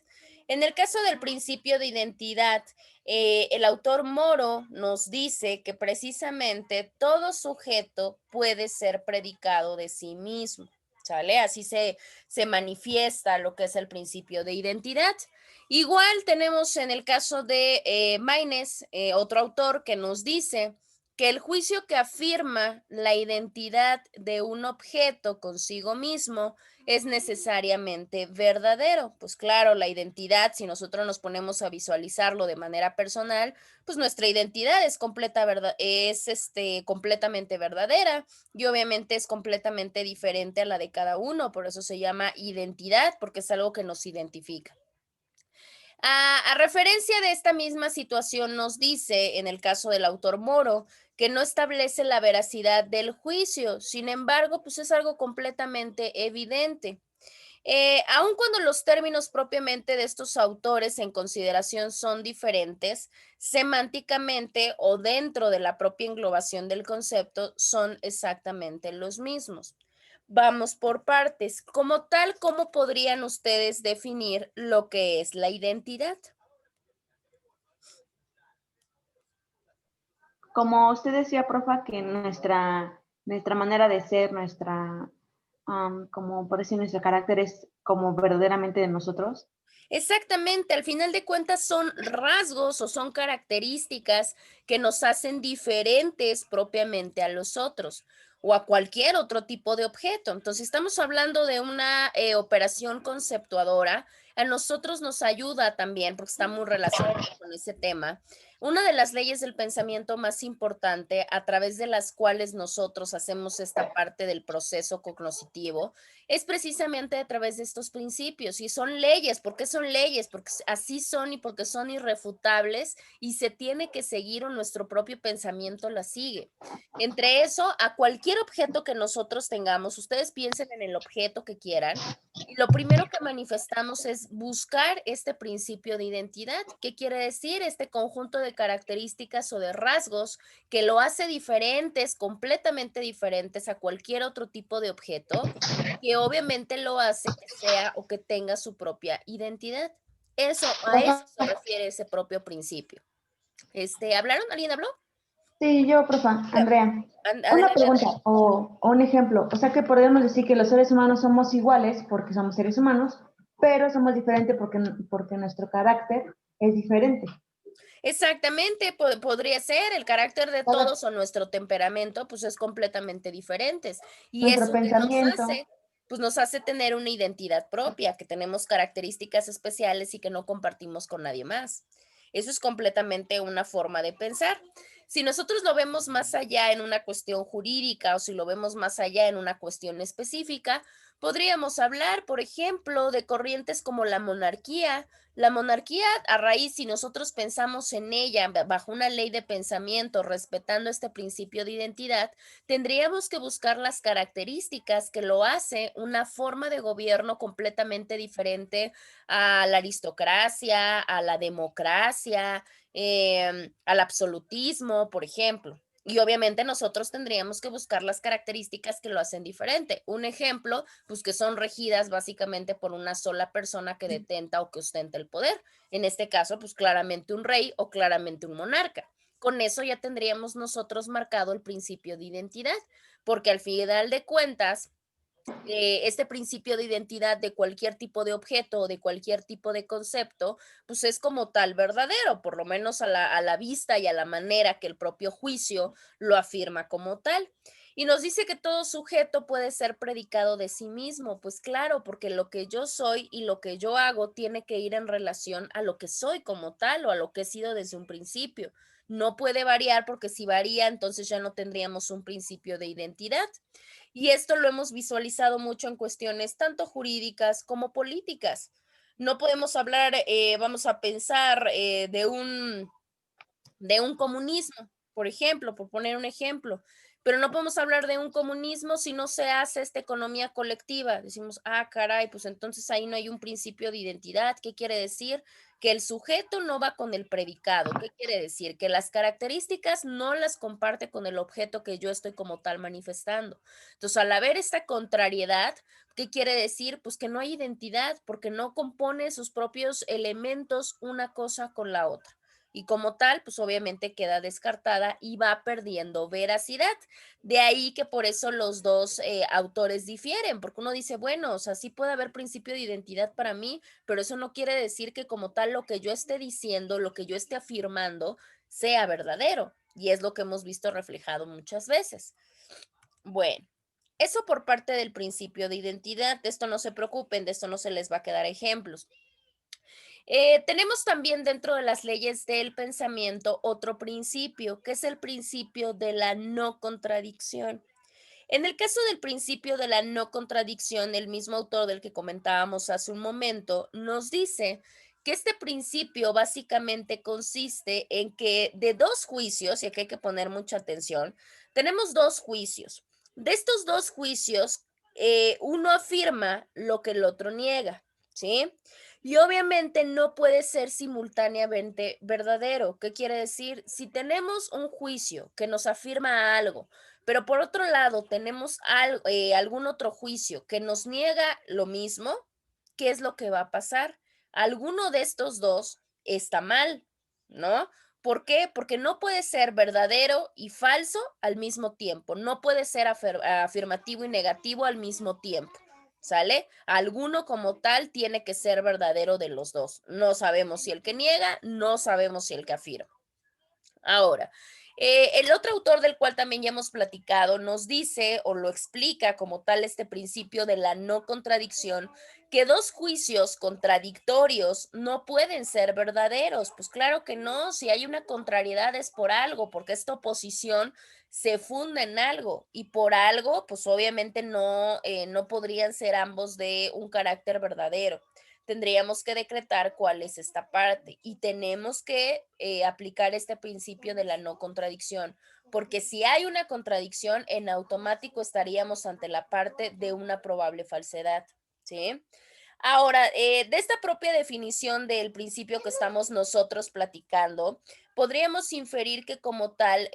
En el caso del principio de identidad, el autor Moro nos dice que precisamente todo sujeto puede ser predicado de sí mismo, ¿sale? Así se manifiesta lo que es el principio de identidad. Igual tenemos en el caso de Maynes, otro autor que nos dice que el juicio que afirma la identidad de un objeto consigo mismo es necesariamente verdadero. Pues claro, la identidad, si nosotros nos ponemos a visualizarlo de manera personal, pues nuestra identidad es completamente verdadera y obviamente es completamente diferente a la de cada uno, por eso se llama identidad, porque es algo que nos identifica. A referencia de esta misma situación nos dice, en el caso del autor Moro, que no establece la veracidad del juicio, sin embargo, pues es algo completamente evidente. Aun cuando los términos propiamente de estos autores en consideración son diferentes, semánticamente o dentro de la propia englobación del concepto son exactamente los mismos. Vamos por partes. Como tal, ¿cómo podrían ustedes definir lo que es la identidad?
Como usted decía, profa, que nuestra manera de ser, como por decir, nuestro carácter es como verdaderamente de nosotros.
Exactamente, al final de cuentas son rasgos o son características que nos hacen diferentes propiamente a los otros o a cualquier otro tipo de objeto. Entonces, estamos hablando de una operación conceptuadora. A nosotros nos ayuda también, porque está muy relacionado con ese tema, una de las leyes del pensamiento más importante a través de las cuales nosotros hacemos esta parte del proceso cognitivo es precisamente a través de estos principios. Y son leyes. ¿Por qué son leyes? Porque así son y porque son irrefutables y se tiene que seguir o nuestro propio pensamiento las sigue. Entre eso, a cualquier objeto que nosotros tengamos, ustedes piensen en el objeto que quieran y lo primero que manifestamos es buscar este principio de identidad. ¿Qué quiere decir? Este conjunto de características o de rasgos que lo hace diferentes, completamente diferentes a cualquier otro tipo de objeto, que obviamente lo hace que sea o que tenga su propia identidad. A eso se refiere ese propio principio. ¿Hablaron? ¿Alguien habló?
Sí, yo, profa, Andrea. Una
Adelante.
pregunta o un ejemplo. O sea que podríamos decir que los seres humanos somos iguales porque somos seres humanos, pero somos diferentes porque nuestro carácter es diferente.
Exactamente, podría ser el carácter de todos o nuestro temperamento, pues es completamente diferentes. Y
Nuestro
eso que
pensamiento.
pues nos hace tener una identidad propia, que tenemos características especiales y que no compartimos con nadie más. Eso es completamente una forma de pensar. Si nosotros lo vemos más allá en una cuestión jurídica o si lo vemos más allá en una cuestión específica, podríamos hablar, por ejemplo, de corrientes como la monarquía. La monarquía, a raíz, si nosotros pensamos en ella bajo una ley de pensamiento, respetando este principio de identidad, tendríamos que buscar las características que lo hace una forma de gobierno completamente diferente a la aristocracia, a la democracia, al absolutismo, por ejemplo. Y obviamente nosotros tendríamos que buscar las características que lo hacen diferente. Un ejemplo, pues que son regidas básicamente por una sola persona que detenta o que ostenta el poder. En este caso, pues claramente un rey o claramente un monarca. Con eso ya tendríamos nosotros marcado el principio de identidad, porque al final de cuentas, este principio de identidad de cualquier tipo de objeto o de cualquier tipo de concepto, pues es como tal verdadero, por lo menos a la vista y a la manera que el propio juicio lo afirma como tal. Y nos dice que todo sujeto puede ser predicado de sí mismo. Pues claro, porque lo que yo soy y lo que yo hago tiene que ir en relación a lo que soy como tal o a lo que he sido desde un principio. No puede variar porque si varía, entonces ya no tendríamos un principio de identidad. Y esto lo hemos visualizado mucho en cuestiones tanto jurídicas como políticas. No podemos hablar, vamos a pensar de un comunismo. por ejemplo, por poner un ejemplo. Pero no podemos hablar de un comunismo si no se hace esta economía colectiva. Decimos, ah, caray, pues entonces ahí no hay un principio de identidad. ¿Qué quiere decir? Que el sujeto no va con el predicado. ¿Qué quiere decir? Que las características no las comparte con el objeto que yo estoy como tal manifestando. Entonces, al haber esta contrariedad, ¿qué quiere decir? Pues que no hay identidad porque no compone sus propios elementos una cosa con la otra. Y como tal, pues obviamente queda descartada y va perdiendo veracidad. De ahí que por eso los dos autores difieren, porque uno dice, bueno, o sea, sí puede haber principio de identidad para mí, pero eso no quiere decir que como tal lo que yo esté diciendo, lo que yo esté afirmando, sea verdadero. Y es lo que hemos visto reflejado muchas veces. Bueno, eso por parte del principio de identidad. De esto no se preocupen, de esto no se les va a quedar ejemplos. Tenemos también dentro de las leyes del pensamiento otro principio, que es el principio de la no contradicción. En el caso del principio de la no contradicción, el mismo autor del que comentábamos hace un momento nos dice que este principio básicamente consiste en que de dos juicios, y aquí hay que poner mucha atención, tenemos dos juicios. De estos dos juicios, uno afirma lo que el otro niega, ¿sí? Y obviamente no puede ser simultáneamente verdadero. ¿Qué quiere decir? Si tenemos un juicio que nos afirma algo, pero por otro lado tenemos algún otro juicio que nos niega lo mismo, ¿qué es lo que va a pasar? Alguno de estos dos está mal, ¿no? ¿Por qué? Porque no puede ser verdadero y falso al mismo tiempo. No puede ser afirmativo y negativo al mismo tiempo. ¿Sale? Alguno como tal tiene que ser verdadero de los dos. No sabemos si el que niega, no sabemos si el que afirma. Ahora, el otro autor del cual también ya hemos platicado nos dice o lo explica como tal este principio de la no contradicción, que dos juicios contradictorios no pueden ser verdaderos. Pues claro que no, si hay una contrariedad es por algo, porque esta oposición se funda en algo y por algo, pues obviamente no podrían ser ambos de un carácter verdadero. Tendríamos que decretar cuál es esta parte y tenemos que aplicar este principio de la no contradicción, porque si hay una contradicción, en automático estaríamos ante la parte de una probable falsedad, ¿sí? Ahora, de esta propia definición del principio que estamos nosotros platicando, podríamos inferir que como tal,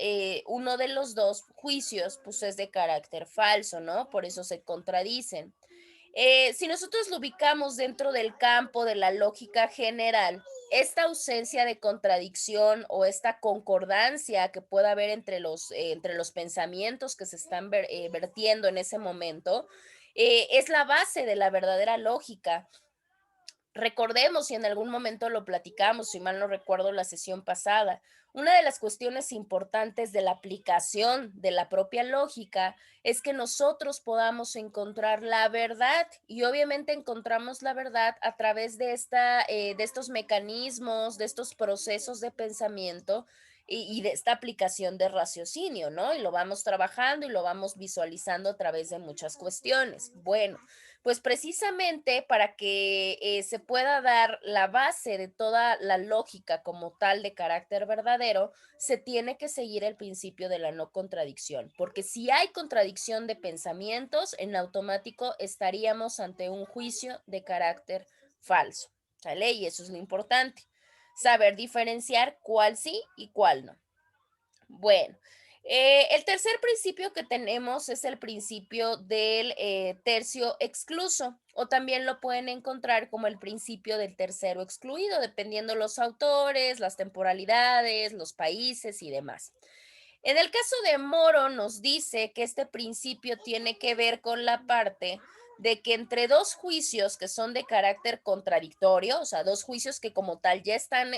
uno de los dos juicios pues es de carácter falso, ¿no? Por eso se contradicen. Si nosotros lo ubicamos dentro del campo de la lógica general, esta ausencia de contradicción o esta concordancia que pueda haber entre los pensamientos que se están vertiendo en ese momento, es la base de la verdadera lógica. Recordemos, y en algún momento lo platicamos, si mal no recuerdo la sesión pasada, una de las cuestiones importantes de la aplicación de la propia lógica es que nosotros podamos encontrar la verdad y obviamente encontramos la verdad a través de estos mecanismos, de estos procesos de pensamiento y de esta aplicación de raciocinio, ¿no? Y lo vamos trabajando y lo vamos visualizando a través de muchas cuestiones. Bueno. Pues precisamente para que se pueda dar la base de toda la lógica como tal de carácter verdadero, se tiene que seguir el principio de la no contradicción, porque si hay contradicción de pensamientos, en automático estaríamos ante un juicio de carácter falso, ¿sale? Y eso es lo importante, saber diferenciar cuál sí y cuál no. Bueno. El tercer principio que tenemos es el principio del tercio excluso, o también lo pueden encontrar como el principio del tercero excluido, dependiendo los autores, las temporalidades, los países y demás. En el caso de Moro nos dice que este principio tiene que ver con la parte de que entre dos juicios que son de carácter contradictorio, o sea, dos juicios que como tal ya están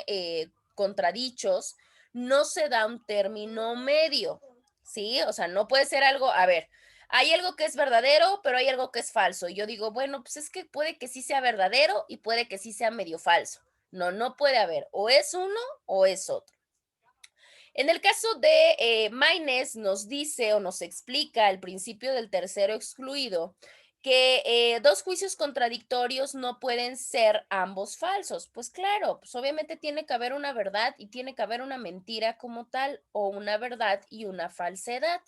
contradichos, no se da un término medio, ¿sí? O sea, no puede ser algo, a ver, hay algo que es verdadero, pero hay algo que es falso. Y yo digo, bueno, pues es que puede que sí sea verdadero y puede que sí sea medio falso. No, no puede haber, o es uno o es otro. En el caso de Maynes nos dice o nos explica el principio del tercero excluido, que dos juicios contradictorios no pueden ser ambos falsos. Pues claro, pues obviamente tiene que haber una verdad y tiene que haber una mentira como tal, o una verdad y una falsedad.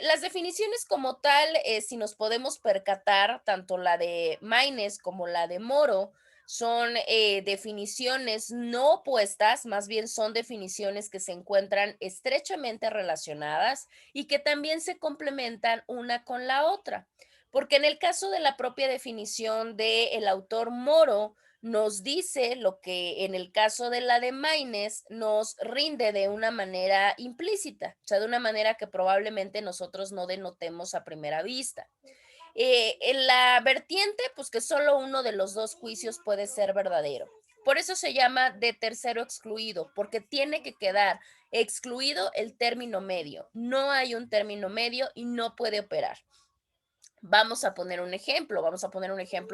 Las definiciones como tal, si nos podemos percatar, tanto la de Maynes como la de Moro, son definiciones no opuestas, más bien son definiciones que se encuentran estrechamente relacionadas y que también se complementan una con la otra. Porque en el caso de la propia definición del autor Moro, nos dice lo que en el caso de la de Maynes nos rinde de una manera implícita, o sea, de una manera que probablemente nosotros no denotemos a primera vista. En la vertiente, pues que solo uno de los dos juicios puede ser verdadero. Por eso se llama de tercero excluido, porque tiene que quedar excluido el término medio. No hay un término medio y no puede operar. Vamos a poner un ejemplo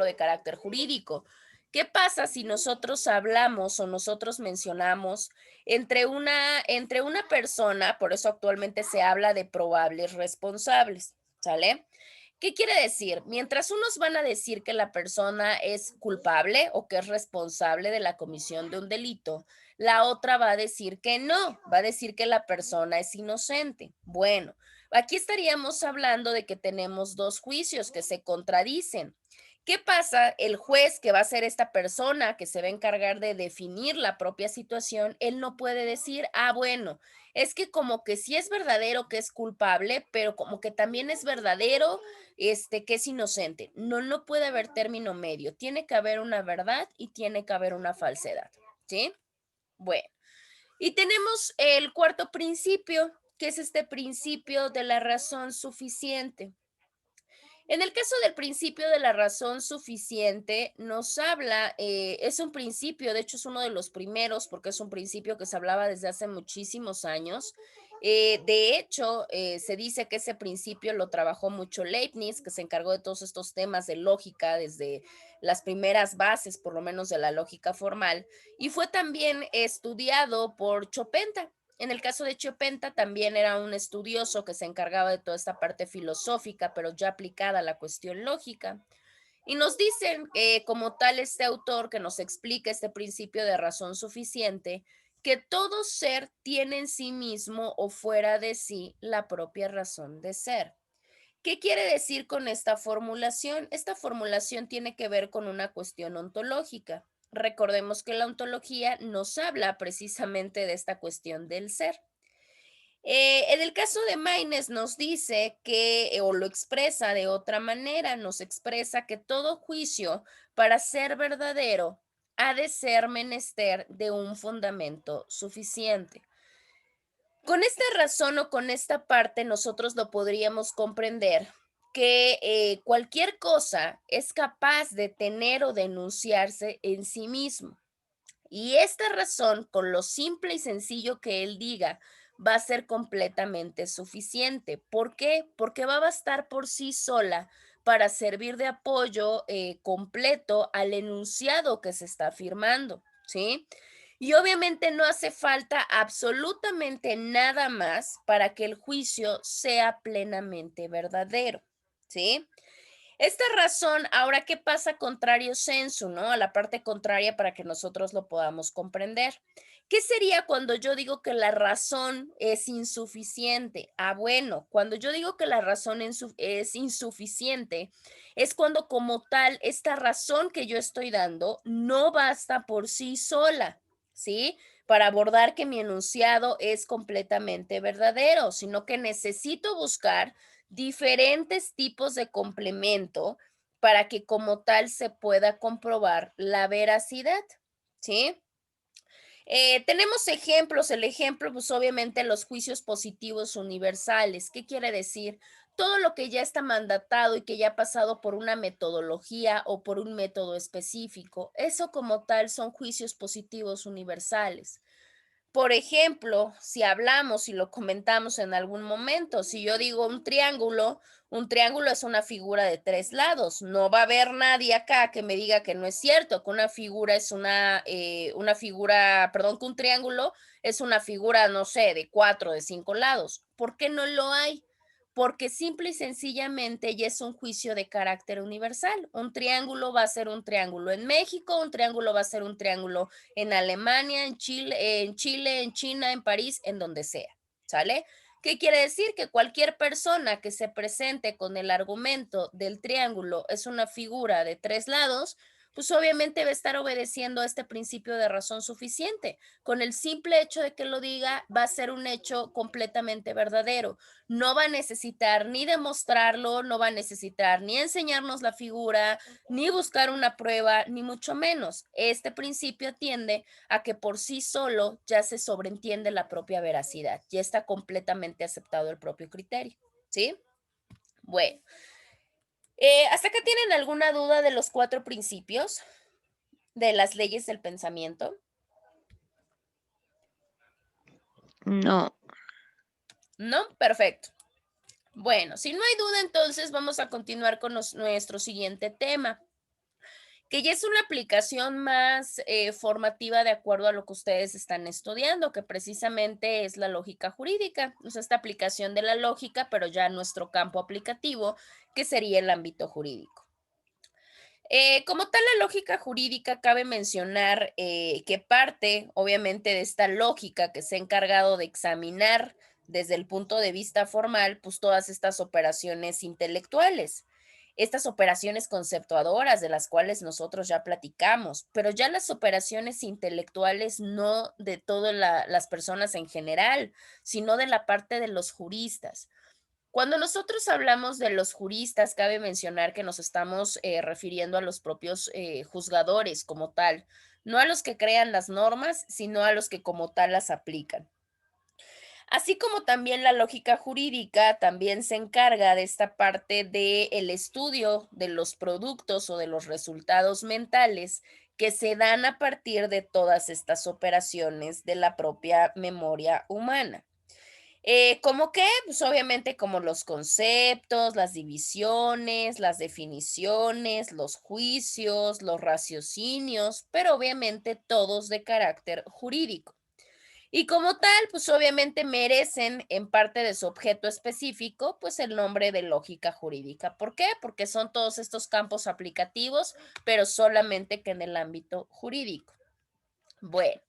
de carácter jurídico. ¿Qué pasa si nosotros hablamos o nosotros mencionamos entre una persona, por eso actualmente se habla de probables responsables, ¿sale? ¿Qué quiere decir? Mientras unos van a decir que la persona es culpable o que es responsable de la comisión de un delito, la otra va a decir que no, va a decir que la persona es inocente. Bueno, aquí estaríamos hablando de que tenemos dos juicios que se contradicen. ¿Qué pasa? El juez, que va a ser esta persona que se va a encargar de definir la propia situación, él no puede decir, bueno, es que como que sí es verdadero que es culpable, pero como que también es verdadero que es inocente. No, no puede haber término medio. Tiene que haber una verdad y tiene que haber una falsedad, ¿sí? Bueno, y tenemos el cuarto principio, que es este principio de la razón suficiente. En el caso del principio de la razón suficiente, nos habla, es un principio, de hecho es uno de los primeros, porque es un principio que se hablaba desde hace muchísimos años. De hecho, se dice que ese principio lo trabajó mucho Leibniz, que se encargó de todos estos temas de lógica desde las primeras bases, por lo menos de la lógica formal, y fue también estudiado por Chopin. En el caso de Chopin también era un estudioso que se encargaba de toda esta parte filosófica, pero ya aplicada a la cuestión lógica. Y nos dicen, como tal, este autor que nos explica este principio de razón suficiente, que todo ser tiene en sí mismo o fuera de sí la propia razón de ser. ¿Qué quiere decir con esta formulación? Esta formulación tiene que ver con una cuestión ontológica. Recordemos que la ontología nos habla precisamente de esta cuestión del ser. En el caso de Maynes nos dice que, o lo expresa de otra manera, nos expresa que todo juicio, para ser verdadero, ha de ser menester de un fundamento suficiente. Con esta razón o con esta parte nosotros lo podríamos comprender que cualquier cosa es capaz de tener o de enunciarse en sí mismo. Y esta razón, con lo simple y sencillo que él diga, va a ser completamente suficiente. ¿Por qué? Porque va a bastar por sí sola para servir de apoyo completo al enunciado que se está afirmando, ¿sí? Y obviamente no hace falta absolutamente nada más para que el juicio sea plenamente verdadero, ¿sí? Esta razón, ahora, ¿qué pasa contrario sensu, no? A la parte contraria para que nosotros lo podamos comprender. ¿Qué sería cuando yo digo que la razón es insuficiente? Bueno, cuando yo digo que la razón es insuficiente, es cuando como tal esta razón que yo estoy dando no basta por sí sola, ¿sí? Para abordar que mi enunciado es completamente verdadero, sino que necesito buscar diferentes tipos de complemento para que como tal se pueda comprobar la veracidad, ¿sí? Tenemos ejemplos, el ejemplo, pues obviamente los juicios positivos universales. ¿Qué quiere decir? Todo lo que ya está mandatado y que ya ha pasado por una metodología o por un método específico, eso como tal son juicios positivos universales. Por ejemplo, si hablamos y lo comentamos en algún momento, si yo digo un triángulo es una figura de tres lados. No va a haber nadie acá que me diga que no es cierto, que una figura es una figura, perdón, que un triángulo es una figura, no sé, de 4, de 5 lados. ¿Por qué no lo hay? porque simple y sencillamente ya es un juicio de carácter universal. Un triángulo va a ser un triángulo en México, un triángulo va a ser un triángulo en Alemania, en Chile, en China, en París, en donde sea, ¿sale? ¿Qué quiere decir? Que cualquier persona que se presente con el argumento del triángulo es una figura de 3 lados, pues obviamente va a estar obedeciendo a este principio de razón suficiente. Con el simple hecho de que lo diga, va a ser un hecho completamente verdadero. No va a necesitar ni demostrarlo, no va a necesitar ni enseñarnos la figura, ni buscar una prueba, ni mucho menos. Este principio tiende a que por sí solo ya se sobreentiende la propia veracidad, ya está completamente aceptado el propio criterio, ¿sí? Bueno, ¿hasta acá tienen alguna duda de los 4 principios de las leyes del pensamiento?
No.
¿No? Perfecto. Bueno, si no hay duda, entonces vamos a continuar con nuestro siguiente tema, que ya es una aplicación más formativa de acuerdo a lo que ustedes están estudiando, que precisamente es la lógica jurídica, o sea, esta aplicación de la lógica, pero ya en nuestro campo aplicativo, que sería el ámbito jurídico. Como tal, la lógica jurídica, cabe mencionar que parte, obviamente, de esta lógica que se ha encargado de examinar desde el punto de vista formal, pues todas estas operaciones intelectuales, estas operaciones conceptuadoras de las cuales nosotros ya platicamos, pero ya las operaciones intelectuales no de todas las personas en general, sino de la parte de los juristas. Cuando nosotros hablamos de los juristas, cabe mencionar que nos estamos refiriendo a los propios juzgadores como tal, no a los que crean las normas, sino a los que como tal las aplican. Así como también la lógica jurídica también se encarga de esta parte del estudio de los productos o de los resultados mentales que se dan a partir de todas estas operaciones de la propia memoria humana. ¿Cómo qué? Pues obviamente como los conceptos, las divisiones, las definiciones, los juicios, los raciocinios, pero obviamente todos de carácter jurídico. Y como tal, pues obviamente merecen en parte de su objeto específico, pues el nombre de lógica jurídica. ¿Por qué? Porque son todos estos campos aplicativos, pero solamente que en el ámbito jurídico. Bueno.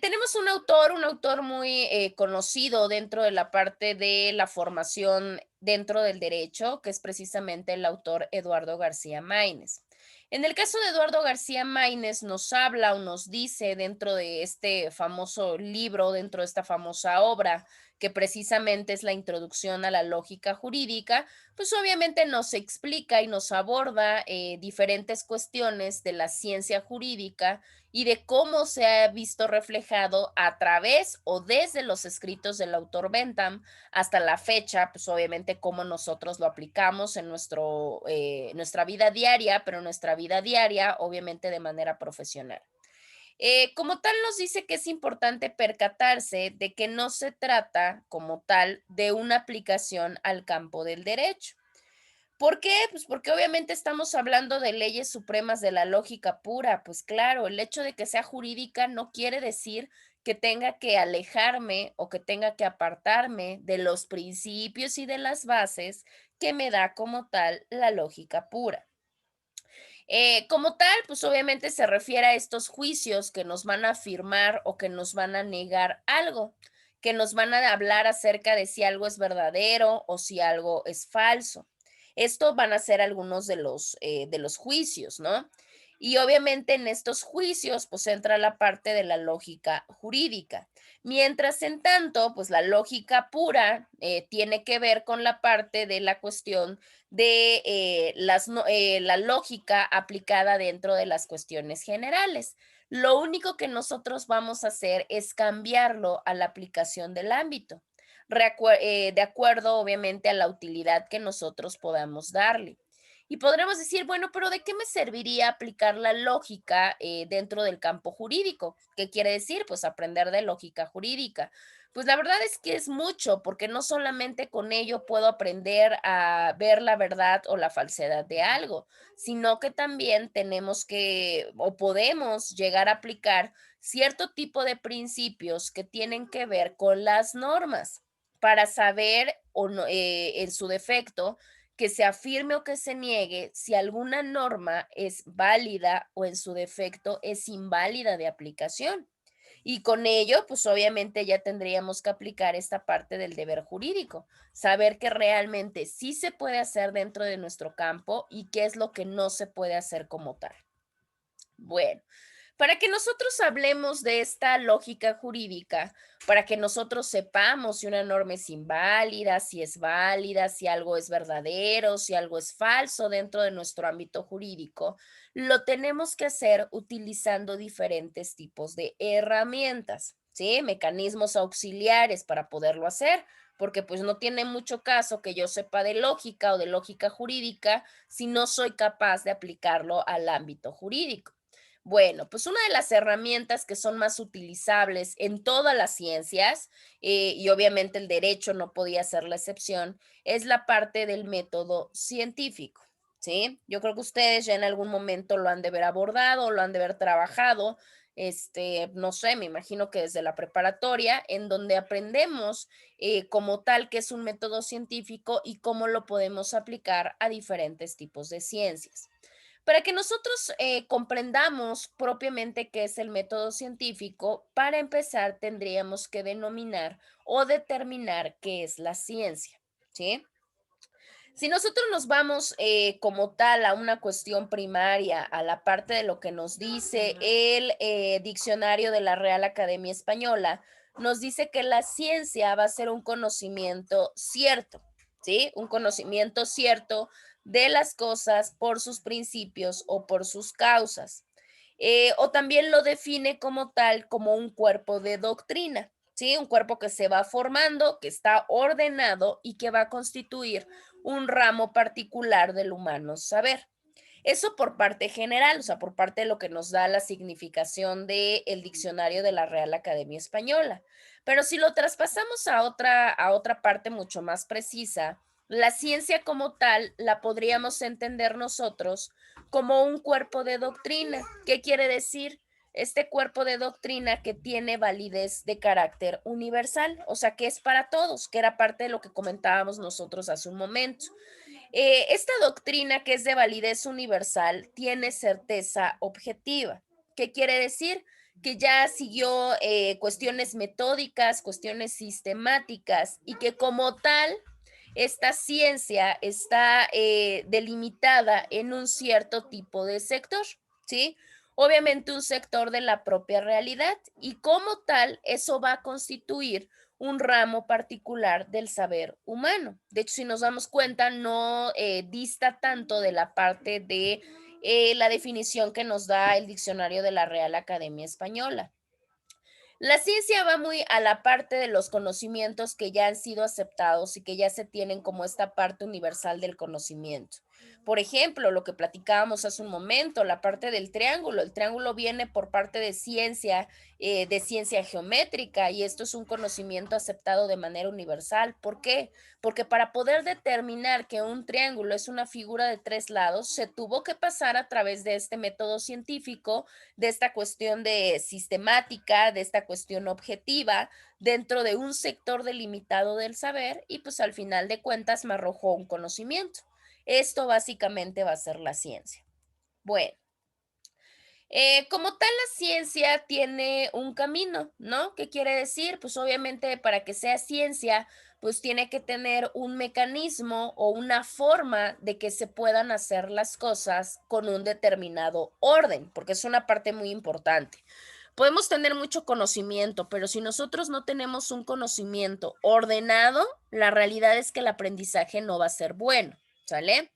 Tenemos un autor muy conocido dentro de la parte de la formación dentro del derecho, que es precisamente el autor Eduardo García Maínez. En el caso de Eduardo García Maínez nos habla o nos dice dentro de este famoso libro, dentro de esta famosa obra, que precisamente es la introducción a la lógica jurídica, pues obviamente nos explica y nos aborda diferentes cuestiones de la ciencia jurídica y de cómo se ha visto reflejado a través o desde los escritos del autor Bentham hasta la fecha, pues obviamente cómo nosotros lo aplicamos en nuestra vida diaria, pero nuestra vida diaria obviamente de manera profesional. Como tal nos dice que es importante percatarse de que no se trata como tal de una aplicación al campo del derecho. ¿Por qué? Pues porque obviamente estamos hablando de leyes supremas de la lógica pura. Pues claro, el hecho de que sea jurídica no quiere decir que tenga que alejarme o que tenga que apartarme de los principios y de las bases que me da como tal la lógica pura. Como tal, pues obviamente se refiere a estos juicios que nos van a afirmar o que nos van a negar algo, que nos van a hablar acerca de si algo es verdadero o si algo es falso. Esto van a ser algunos de los juicios, ¿no? Y obviamente en estos juicios pues entra la parte de la lógica jurídica. Mientras en tanto, pues la lógica pura tiene que ver con la parte de la cuestión de la lógica aplicada dentro de las cuestiones generales. Lo único que nosotros vamos a hacer es cambiarlo a la aplicación del ámbito, de acuerdo obviamente a la utilidad que nosotros podamos darle. Y podremos decir, bueno, pero ¿de qué me serviría aplicar la lógica dentro del campo jurídico? ¿Qué quiere decir? Pues aprender de lógica jurídica. Pues la verdad es que es mucho, porque no solamente con ello puedo aprender a ver la verdad o la falsedad de algo, sino que también tenemos que o podemos llegar a aplicar cierto tipo de principios que tienen que ver con las normas. para saber o no, en su defecto, que se afirme o que se niegue si alguna norma es válida o en su defecto es inválida de aplicación. Y con ello, pues obviamente ya tendríamos que aplicar esta parte del deber jurídico, saber que realmente sí se puede hacer dentro de nuestro campo y qué es lo que no se puede hacer como tal. Bueno, para que nosotros hablemos de esta lógica jurídica, para que nosotros sepamos si una norma es inválida, si es válida, si algo es verdadero, si algo es falso dentro de nuestro ámbito jurídico, lo tenemos que hacer utilizando diferentes tipos de herramientas, ¿sí? Mecanismos auxiliares para poderlo hacer, porque pues no tiene mucho caso que yo sepa de lógica o de lógica jurídica si no soy capaz de aplicarlo al ámbito jurídico. Bueno, pues una de las herramientas que son más utilizables en todas las ciencias, y obviamente el derecho no podía ser la excepción, es la parte del método científico, ¿sí? Yo creo que ustedes ya en algún momento lo han de haber abordado, lo han de haber trabajado, no sé, me imagino que desde la preparatoria, en donde aprendemos como tal que es un método científico y cómo lo podemos aplicar a diferentes tipos de ciencias. Para que nosotros comprendamos propiamente qué es el método científico, para empezar tendríamos que denominar o determinar qué es la ciencia, ¿sí? Si nosotros nos vamos como tal a una cuestión primaria, a la parte de lo que nos dice el diccionario de la Real Academia Española, nos dice que la ciencia va a ser un conocimiento cierto, ¿sí? Un conocimiento cierto de las cosas por sus principios o por sus causas. O también lo define como tal, como un cuerpo de doctrina, ¿sí? Un cuerpo que se va formando, que está ordenado y que va a constituir un ramo particular del humano saber. Eso por parte general, o sea, por parte de lo que nos da la significación del diccionario de la Real Academia Española. Pero si lo traspasamos a otra parte mucho más precisa, la ciencia como tal la podríamos entender nosotros como un cuerpo de doctrina. ¿Qué quiere decir? Este cuerpo de doctrina que tiene validez de carácter universal, o sea, que es para todos, que era parte de lo que comentábamos nosotros hace un momento. Esta doctrina que es de validez universal tiene certeza objetiva. ¿Qué quiere decir? Que ya siguió cuestiones metódicas, cuestiones sistemáticas y que como tal, esta ciencia está delimitada en un cierto tipo de sector, ¿sí? Obviamente un sector de la propia realidad y como tal, eso va a constituir un ramo particular del saber humano. De hecho, si nos damos cuenta, no dista tanto de la parte de la definición que nos da el diccionario de la Real Academia Española. La ciencia va muy a la parte de los conocimientos que ya han sido aceptados y que ya se tienen como esta parte universal del conocimiento. Por ejemplo, lo que platicábamos hace un momento, la parte del triángulo. El triángulo viene por parte de ciencia geométrica, y esto es un conocimiento aceptado de manera universal. ¿Por qué? Porque para poder determinar que un triángulo es una figura de 3 lados, se tuvo que pasar a través de este método científico, de esta cuestión de sistemática, de esta cuestión objetiva, dentro de un sector delimitado del saber, y pues al final de cuentas me arrojó un conocimiento. Esto básicamente va a ser la ciencia. Bueno, como tal la ciencia tiene un camino, ¿no? ¿Qué quiere decir? Pues obviamente para que sea ciencia, pues tiene que tener un mecanismo o una forma de que se puedan hacer las cosas con un determinado orden, porque es una parte muy importante. Podemos tener mucho conocimiento, pero si nosotros no tenemos un conocimiento ordenado, la realidad es que el aprendizaje no va a ser bueno, ¿sale?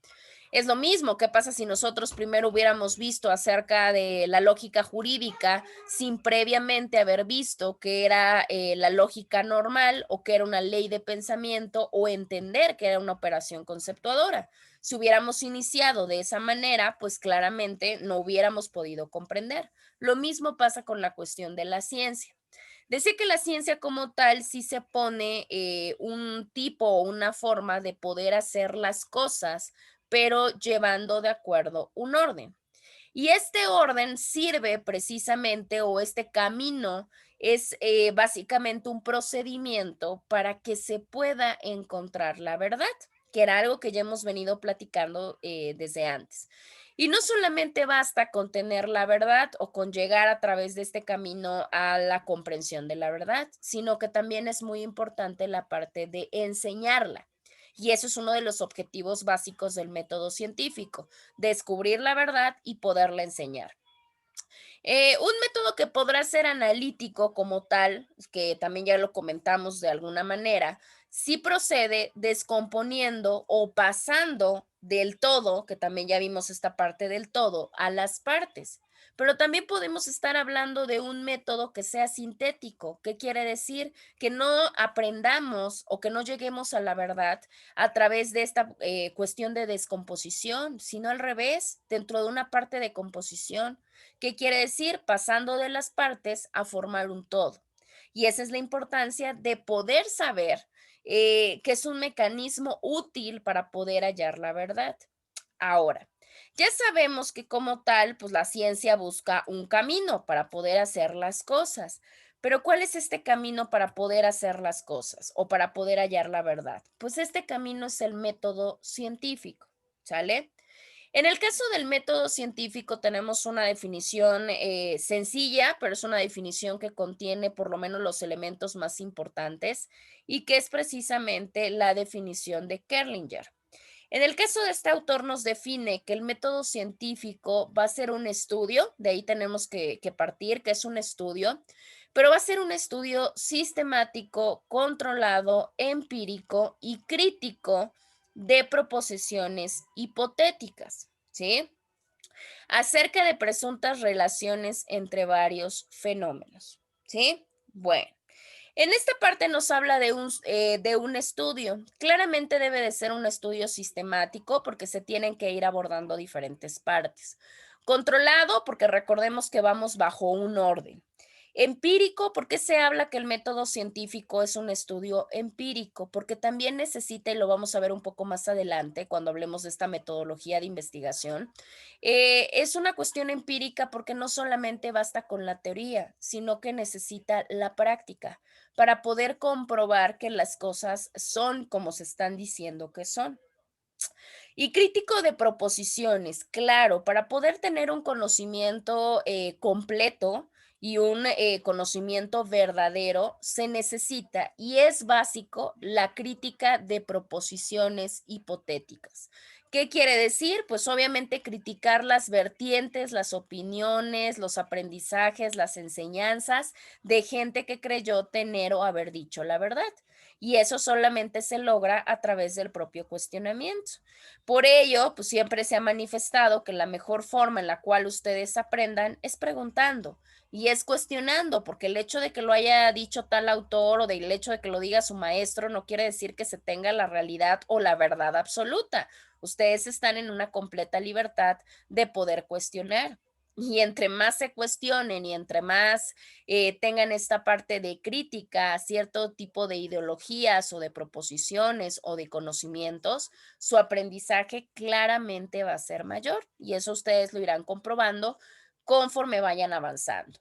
Es lo mismo, ¿qué pasa si nosotros primero hubiéramos visto acerca de la lógica jurídica sin previamente haber visto que era la lógica normal o que era una ley de pensamiento o entender que era una operación conceptuadora? Si hubiéramos iniciado de esa manera, pues claramente no hubiéramos podido comprender. Lo mismo pasa con la cuestión de la ciencia. Decir que la ciencia como tal sí se pone un tipo o una forma de poder hacer las cosas, pero llevando de acuerdo un orden. Y este orden sirve precisamente, o este camino es básicamente un procedimiento para que se pueda encontrar la verdad, que era algo que ya hemos venido platicando desde antes. Y no solamente basta con tener la verdad o con llegar a través de este camino a la comprensión de la verdad, sino que también es muy importante la parte de enseñarla. Y eso es uno de los objetivos básicos del método científico, descubrir la verdad y poderla enseñar. Un método que podrá ser analítico como tal, que también ya lo comentamos de alguna manera, sí procede descomponiendo o pasando del todo, que también ya vimos esta parte del todo, a las partes. Pero también podemos estar hablando de un método que sea sintético. ¿Qué quiere decir? Que no aprendamos o que no lleguemos a la verdad a través de esta cuestión de descomposición, sino al revés, dentro de una parte de composición. ¿Qué quiere decir? Pasando de las partes a formar un todo. Y esa es la importancia de poder saber que es un mecanismo útil para poder hallar la verdad. Ahora, ya sabemos que como tal, pues la ciencia busca un camino para poder hacer las cosas. Pero ¿cuál es este camino para poder hacer las cosas o para poder hallar la verdad? Pues este camino es el método científico, ¿sale? En el caso del método científico tenemos una definición sencilla, pero es una definición que contiene por lo menos los elementos más importantes y que es precisamente la definición de Kerlinger. En el caso de este autor nos define que el método científico va a ser un estudio, de ahí tenemos que partir, que es un estudio, pero va a ser un estudio sistemático, controlado, empírico y crítico de proposiciones hipotéticas, ¿sí? Acerca de presuntas relaciones entre varios fenómenos, ¿sí? Bueno. En esta parte nos habla de un estudio. Claramente debe de ser un estudio sistemático porque se tienen que ir abordando diferentes partes. Controlado porque recordemos que vamos bajo un orden. Empírico, porque se habla que el método científico es un estudio empírico, porque también necesita, y lo vamos a ver un poco más adelante cuando hablemos de esta metodología de investigación, es una cuestión empírica porque no solamente basta con la teoría, sino que necesita la práctica para poder comprobar que las cosas son como se están diciendo que son. Y crítico de proposiciones, claro, para poder tener un conocimiento completo y un conocimiento verdadero, se necesita y es básico la crítica de proposiciones hipotéticas. ¿Qué quiere decir? Pues obviamente criticar las vertientes, las opiniones, los aprendizajes, las enseñanzas de gente que creyó tener o haber dicho la verdad. Y eso solamente se logra a través del propio cuestionamiento. Por ello, pues siempre se ha manifestado que la mejor forma en la cual ustedes aprendan es preguntando y es cuestionando, porque el hecho de que lo haya dicho tal autor o del hecho de que lo diga su maestro no quiere decir que se tenga la realidad o la verdad absoluta. Ustedes están en una completa libertad de poder cuestionar. Y entre más se cuestionen y entre más tengan esta parte de crítica a cierto tipo de ideologías o de proposiciones o de conocimientos, su aprendizaje claramente va a ser mayor y eso ustedes lo irán comprobando conforme vayan avanzando.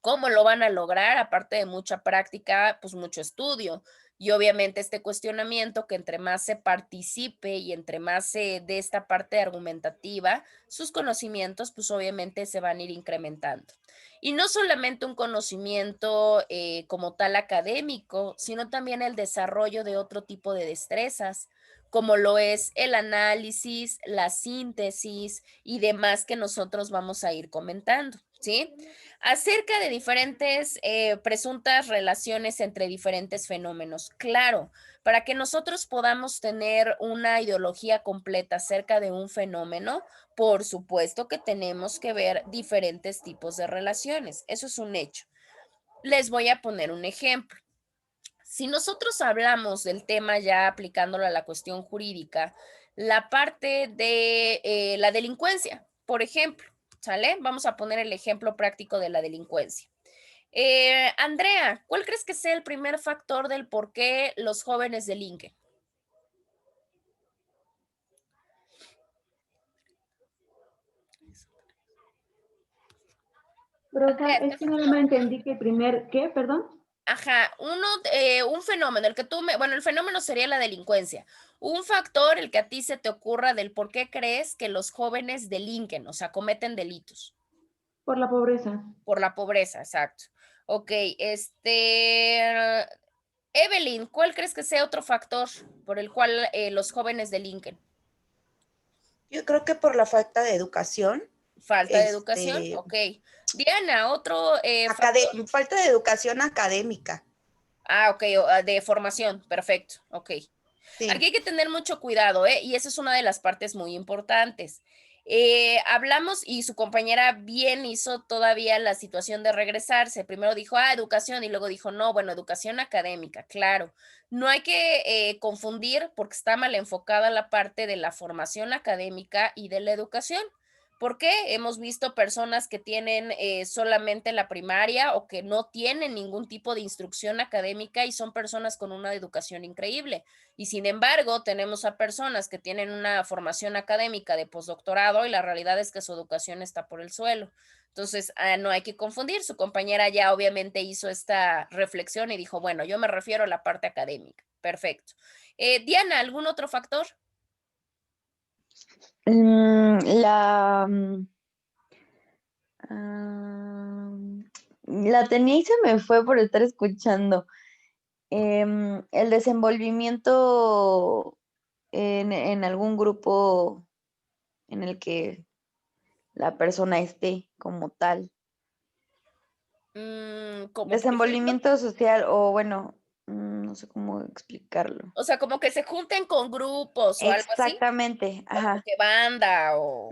¿Cómo lo van a lograr? Aparte de mucha práctica, pues mucho estudio y obviamente este cuestionamiento que entre más se participe y entre más se dé esta parte argumentativa, sus conocimientos pues obviamente se van a ir incrementando. Y no solamente un conocimiento como tal académico, sino también el desarrollo de otro tipo de destrezas, como lo es el análisis, la síntesis y demás que nosotros vamos a ir comentando, ¿sí? Acerca de diferentes presuntas relaciones entre diferentes fenómenos. Claro, para que nosotros podamos tener una ideología completa acerca de un fenómeno, por supuesto que tenemos que ver diferentes tipos de relaciones. Eso es un hecho. Les voy a poner un ejemplo. Si nosotros hablamos del tema ya aplicándolo a la cuestión jurídica, la parte de la delincuencia, por ejemplo, ¿sale? Vamos a poner el ejemplo práctico de la delincuencia. Andrea, ¿cuál crees que sea el primer factor del por qué los jóvenes delinquen?
Profe, es que no me entendí que el primer, ¿qué? Perdón.
Ajá, un fenómeno, bueno, el fenómeno sería la delincuencia. Un factor, el que a ti se te ocurra del por qué crees que los jóvenes delinquen, o sea, cometen delitos.
Por la pobreza.
Por la pobreza, exacto. Ok, Evelyn, ¿cuál crees que sea otro factor por el cual los jóvenes delinquen?
Yo creo que por la falta de educación.
Falta de educación, ok. Diana, otro factor.
Falta de educación académica.
Ah, ok, de formación, perfecto, ok.
Sí.
Aquí hay que tener mucho cuidado, ¿eh? Y esa es una de las partes muy importantes. Hablamos y su compañera bien hizo todavía la situación de regresarse. Primero dijo, educación, y luego dijo, no, bueno, educación académica, claro. No hay que confundir porque está mal enfocada la parte de la formación académica y de la educación. ¿Por qué? Hemos visto personas que tienen solamente la primaria o que no tienen ningún tipo de instrucción académica y son personas con una educación increíble. Y sin embargo, tenemos a personas que tienen una formación académica de postdoctorado y la realidad es que su educación está por el suelo. Entonces, no hay que confundir. Su compañera ya obviamente hizo esta reflexión y dijo, bueno, yo me refiero a la parte académica. Perfecto. Diana, ¿algún otro factor?
La tenía y se me fue por estar escuchando. El desenvolvimiento en algún grupo en el que la persona esté como tal.
¿Como
Desenvolvimiento social o bueno, no sé cómo explicarlo.
O sea, como que se junten con grupos o algo así.
Exactamente, ajá.
Como que banda o...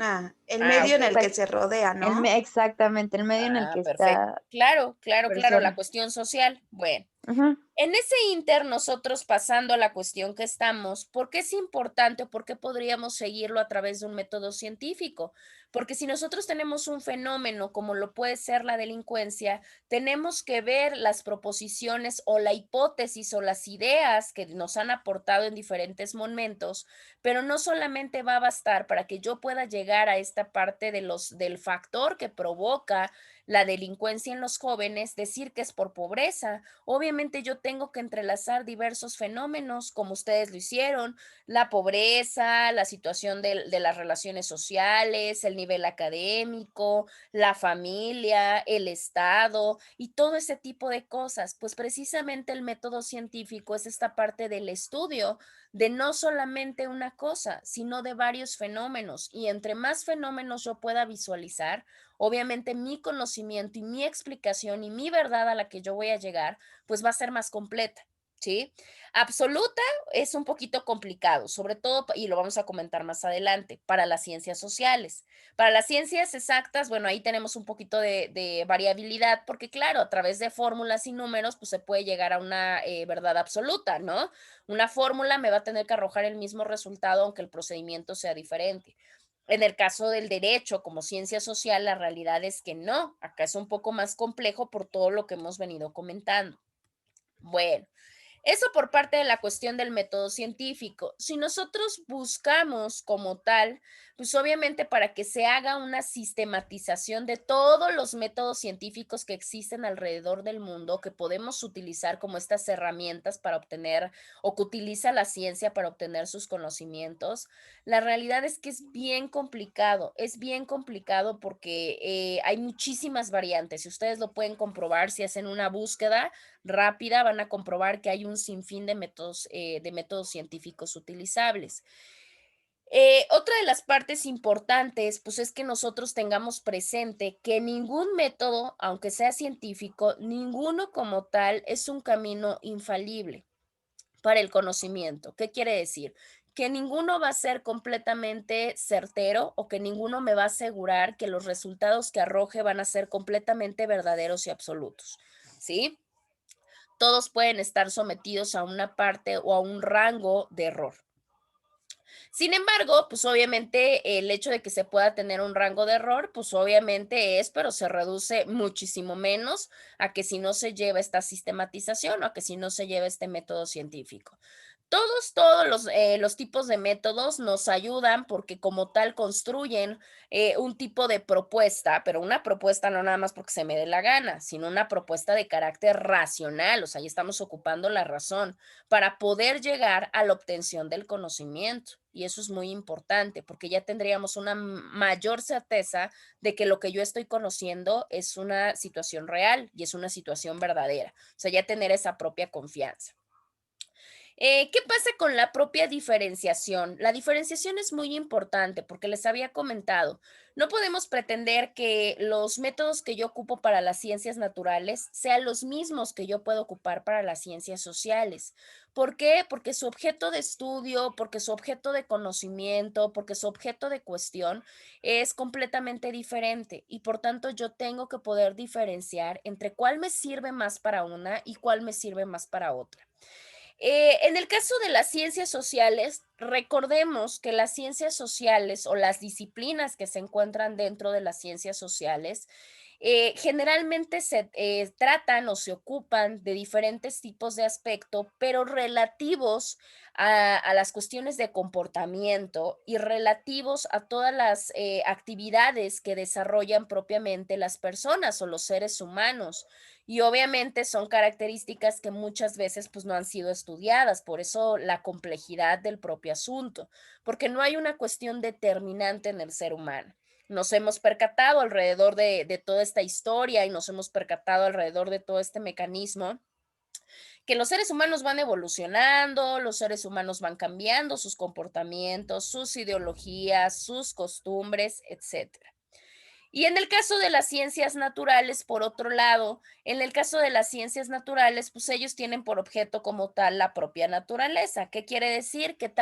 El medio en el que
Exact-
se rodea, ¿no?
Exactamente, el medio en el que
perfecto.
está.
Claro, la
persona.
cuestión social. Bueno.
Ujú.
En ese inter, nosotros pasando a la cuestión que estamos, ¿por qué es importante o por qué podríamos seguirlo a través de un método científico? Porque si nosotros tenemos un fenómeno como lo puede ser la delincuencia, tenemos que ver las proposiciones o la hipótesis o las ideas que nos han aportado en diferentes momentos, pero no solamente va a bastar para que yo pueda llegar a esta parte del factor que provoca la delincuencia en los jóvenes, decir que es por pobreza. Obviamente yo tengo que entrelazar diversos fenómenos, como ustedes lo hicieron, la pobreza, la situación de las relaciones sociales, el nivel académico, la familia, el Estado y todo ese tipo de cosas. Pues precisamente el método científico es esta parte del estudio de no solamente una cosa, sino de varios fenómenos. Y entre más fenómenos yo pueda visualizar, obviamente mi conocimiento y mi explicación y mi verdad a la que yo voy a llegar, pues va a ser más completa, ¿sí? Absoluta es un poquito complicado, sobre todo, y lo vamos a comentar más adelante, para las ciencias sociales. Para las ciencias exactas, bueno, ahí tenemos un poquito de variabilidad, porque claro, a través de fórmulas y números, pues se puede llegar a una verdad absoluta, ¿no? Una fórmula me va a tener que arrojar el mismo resultado, aunque el procedimiento sea diferente. En el caso del derecho como ciencia social, la realidad es que no, acá es un poco más complejo por todo lo que hemos venido comentando. Bueno, eso por parte de la cuestión del método científico. Si nosotros buscamos como tal, pues obviamente para que se haga una sistematización de todos los métodos científicos que existen alrededor del mundo, que podemos utilizar como estas herramientas para obtener o que utiliza la ciencia para obtener sus conocimientos, la realidad es que es bien complicado porque hay muchísimas variantes. Si ustedes lo pueden comprobar, si hacen una búsqueda rápida, van a comprobar que hay un sinfín de métodos científicos utilizables. Otra de las partes importantes, pues es que nosotros tengamos presente que ningún método, aunque sea científico, ninguno como tal es un camino infalible para el conocimiento. ¿Qué quiere decir? Que ninguno va a ser completamente certero o que ninguno me va a asegurar que los resultados que arroje van a ser completamente verdaderos y absolutos, ¿sí? Todos pueden estar sometidos a una parte o a un rango de error. Sin embargo, pues obviamente el hecho de que se pueda tener un rango de error, pues obviamente pero se reduce muchísimo menos a que si no se lleva esta sistematización o a que si no se lleva este método científico. Todos los tipos de métodos nos ayudan porque como tal construyen un tipo de propuesta, pero una propuesta no nada más porque se me dé la gana, sino una propuesta de carácter racional, o sea, ya estamos ocupando la razón para poder llegar a la obtención del conocimiento. Y eso es muy importante porque ya tendríamos una mayor certeza de que lo que yo estoy conociendo es una situación real y es una situación verdadera. O sea, ya tener esa propia confianza. ¿Qué pasa con la propia diferenciación? La diferenciación es muy importante porque les había comentado, no podemos pretender que los métodos que yo ocupo para las ciencias naturales sean los mismos que yo puedo ocupar para las ciencias sociales. ¿Por qué? Porque su objeto de estudio, porque su objeto de conocimiento, porque su objeto de cuestión es completamente diferente y por tanto yo tengo que poder diferenciar entre cuál me sirve más para una y cuál me sirve más para otra. En el caso de las ciencias sociales, recordemos que las ciencias sociales o las disciplinas que se encuentran dentro de las ciencias sociales generalmente se tratan o se ocupan de diferentes tipos de aspecto, pero relativos a las cuestiones de comportamiento y relativos a todas las actividades que desarrollan propiamente las personas o los seres humanos. Y obviamente son características que muchas veces pues no han sido estudiadas, por eso la complejidad del propio asunto, porque no hay una cuestión determinante en el ser humano. Nos hemos percatado alrededor de toda esta historia y nos hemos percatado alrededor de todo este mecanismo que los seres humanos van evolucionando, los seres humanos van cambiando sus comportamientos, sus ideologías, sus costumbres, etcétera. Y en el caso de las ciencias naturales, por otro lado, en el caso de las ciencias naturales, pues ellos tienen por objeto como tal la propia naturaleza. ¿Qué quiere decir? Que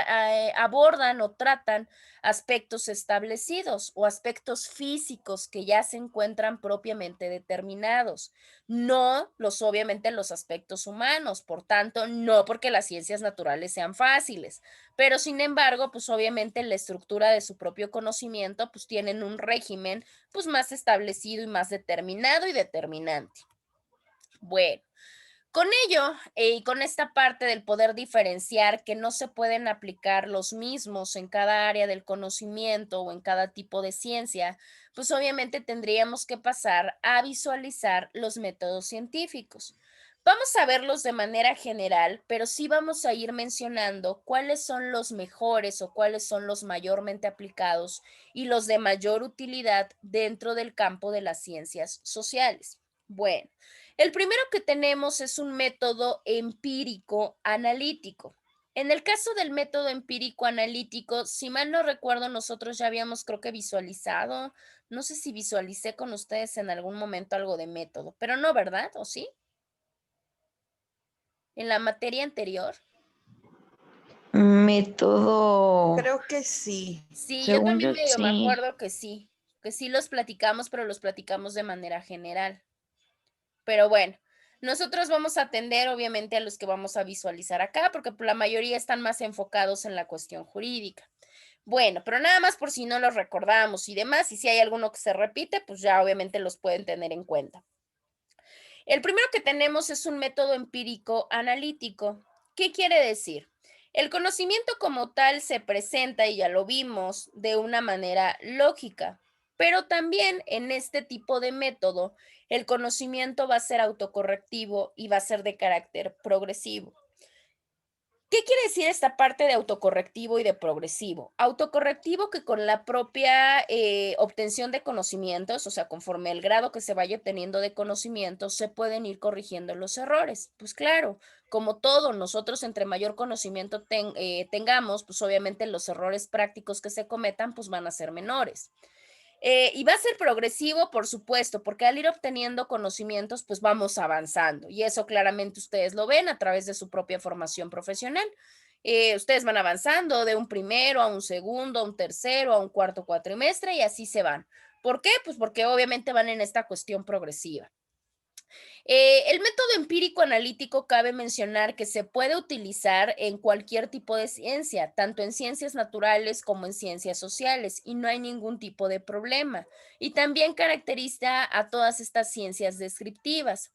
abordan o tratan aspectos establecidos o aspectos físicos que ya se encuentran propiamente determinados, no obviamente los aspectos humanos. Por tanto, no porque las ciencias naturales sean fáciles, pero sin embargo, pues obviamente la estructura de su propio conocimiento, pues tienen un régimen pues más establecido y más determinado y determinante. Bueno, con ello y con esta parte del poder diferenciar que no se pueden aplicar los mismos en cada área del conocimiento o en cada tipo de ciencia, pues obviamente tendríamos que pasar a visualizar los métodos científicos. Vamos a verlos de manera general, pero sí vamos a ir mencionando cuáles son los mejores o cuáles son los mayormente aplicados y los de mayor utilidad dentro del campo de las ciencias sociales. Bueno, el primero que tenemos es un método empírico analítico. En el caso del método empírico analítico, si mal no recuerdo, nosotros ya habíamos creo que visualizado, no sé si visualicé con ustedes en algún momento algo de método, pero no, ¿verdad? ¿O sí? En la materia anterior.
Método,
Creo que sí.
Sí, yo
según
también
yo,
medio me
sí.
acuerdo que sí los platicamos, pero los platicamos de manera general. Pero bueno, nosotros vamos a atender obviamente a los que vamos a visualizar acá, porque la mayoría están más enfocados en la cuestión jurídica. Bueno, pero nada más por si no los recordamos y demás, y si hay alguno que se repite, pues ya obviamente los pueden tener en cuenta. El primero que tenemos es un método empírico analítico. ¿Qué quiere decir? El conocimiento como tal se presenta, y ya lo vimos, de una manera lógica, pero también en este tipo de método, el conocimiento va a ser autocorrectivo y va a ser de carácter progresivo. ¿Qué quiere decir esta parte de autocorrectivo y de progresivo? Autocorrectivo que con la propia obtención de conocimientos, o sea, conforme el grado que se vaya obteniendo de conocimientos, se pueden ir corrigiendo los errores. Pues claro, como todo, nosotros entre mayor conocimiento tengamos, pues obviamente los errores prácticos que se cometan, pues van a ser menores. Y va a ser progresivo, por supuesto, porque al ir obteniendo conocimientos, pues vamos avanzando. Y eso claramente ustedes lo ven a través de su propia formación profesional. Ustedes van avanzando de un primero a un segundo, a un tercero, a un cuarto cuatrimestre y así se van. ¿Por qué? Pues porque obviamente van en esta cuestión progresiva. El método empírico analítico cabe mencionar que se puede utilizar en cualquier tipo de ciencia, tanto en ciencias naturales como en ciencias sociales, y no hay ningún tipo de problema. Y también caracteriza a todas estas ciencias descriptivas.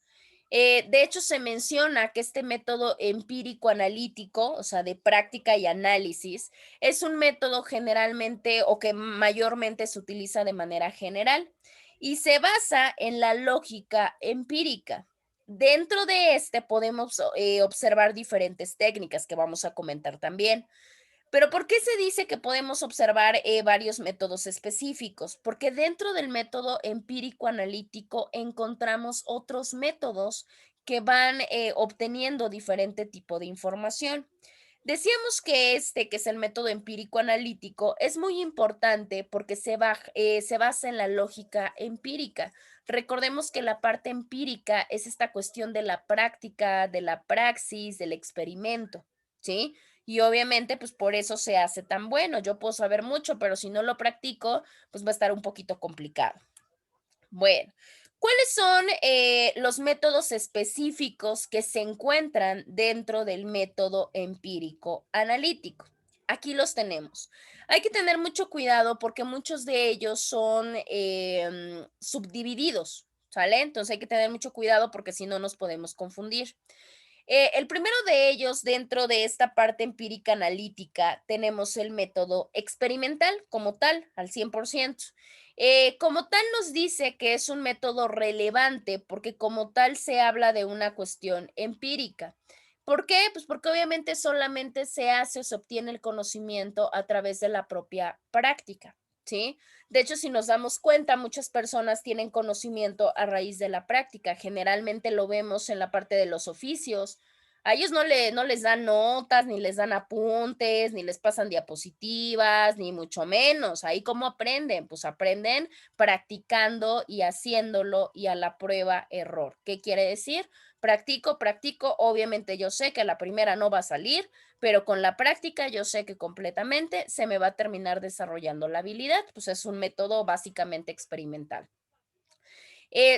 De hecho, se menciona que este método empírico analítico, o sea, de práctica y análisis, es un método generalmente o que mayormente se utiliza de manera general y se basa en la lógica empírica. Dentro de este podemos observar diferentes técnicas que vamos a comentar también. Pero ¿por qué se dice que podemos observar varios métodos específicos? Porque dentro del método empírico analítico encontramos otros métodos que van obteniendo diferente tipo de información. Decíamos que que es el método empírico analítico, es muy importante porque se basa en la lógica empírica. Recordemos que la parte empírica es esta cuestión de la práctica, de la praxis, del experimento, ¿sí? Y obviamente, pues por eso se hace tan bueno. Yo puedo saber mucho, pero si no lo practico, pues va a estar un poquito complicado. Bueno, ¿cuáles son los métodos específicos que se encuentran dentro del método empírico analítico? Aquí los tenemos. Hay que tener mucho cuidado porque muchos de ellos son subdivididos, ¿sale? Entonces hay que tener mucho cuidado porque si no nos podemos confundir. El primero de ellos, dentro de esta parte empírica analítica, tenemos el método experimental como tal, al 100%. Como tal nos dice que es un método relevante porque como tal se habla de una cuestión empírica. ¿Por qué? Pues porque obviamente solamente se hace o se obtiene el conocimiento a través de la propia práctica, ¿sí? De hecho, si nos damos cuenta, muchas personas tienen conocimiento a raíz de la práctica. Generalmente lo vemos en la parte de los oficios. A ellos no les dan notas, ni les dan apuntes, ni les pasan diapositivas, ni mucho menos. Ahí cómo aprenden, pues aprenden practicando y haciéndolo y a la prueba error. ¿Qué quiere decir? Practico, practico. Obviamente yo sé que la primera no va a salir, pero con la práctica yo sé que completamente se me va a terminar desarrollando la habilidad, pues es un método básicamente experimental.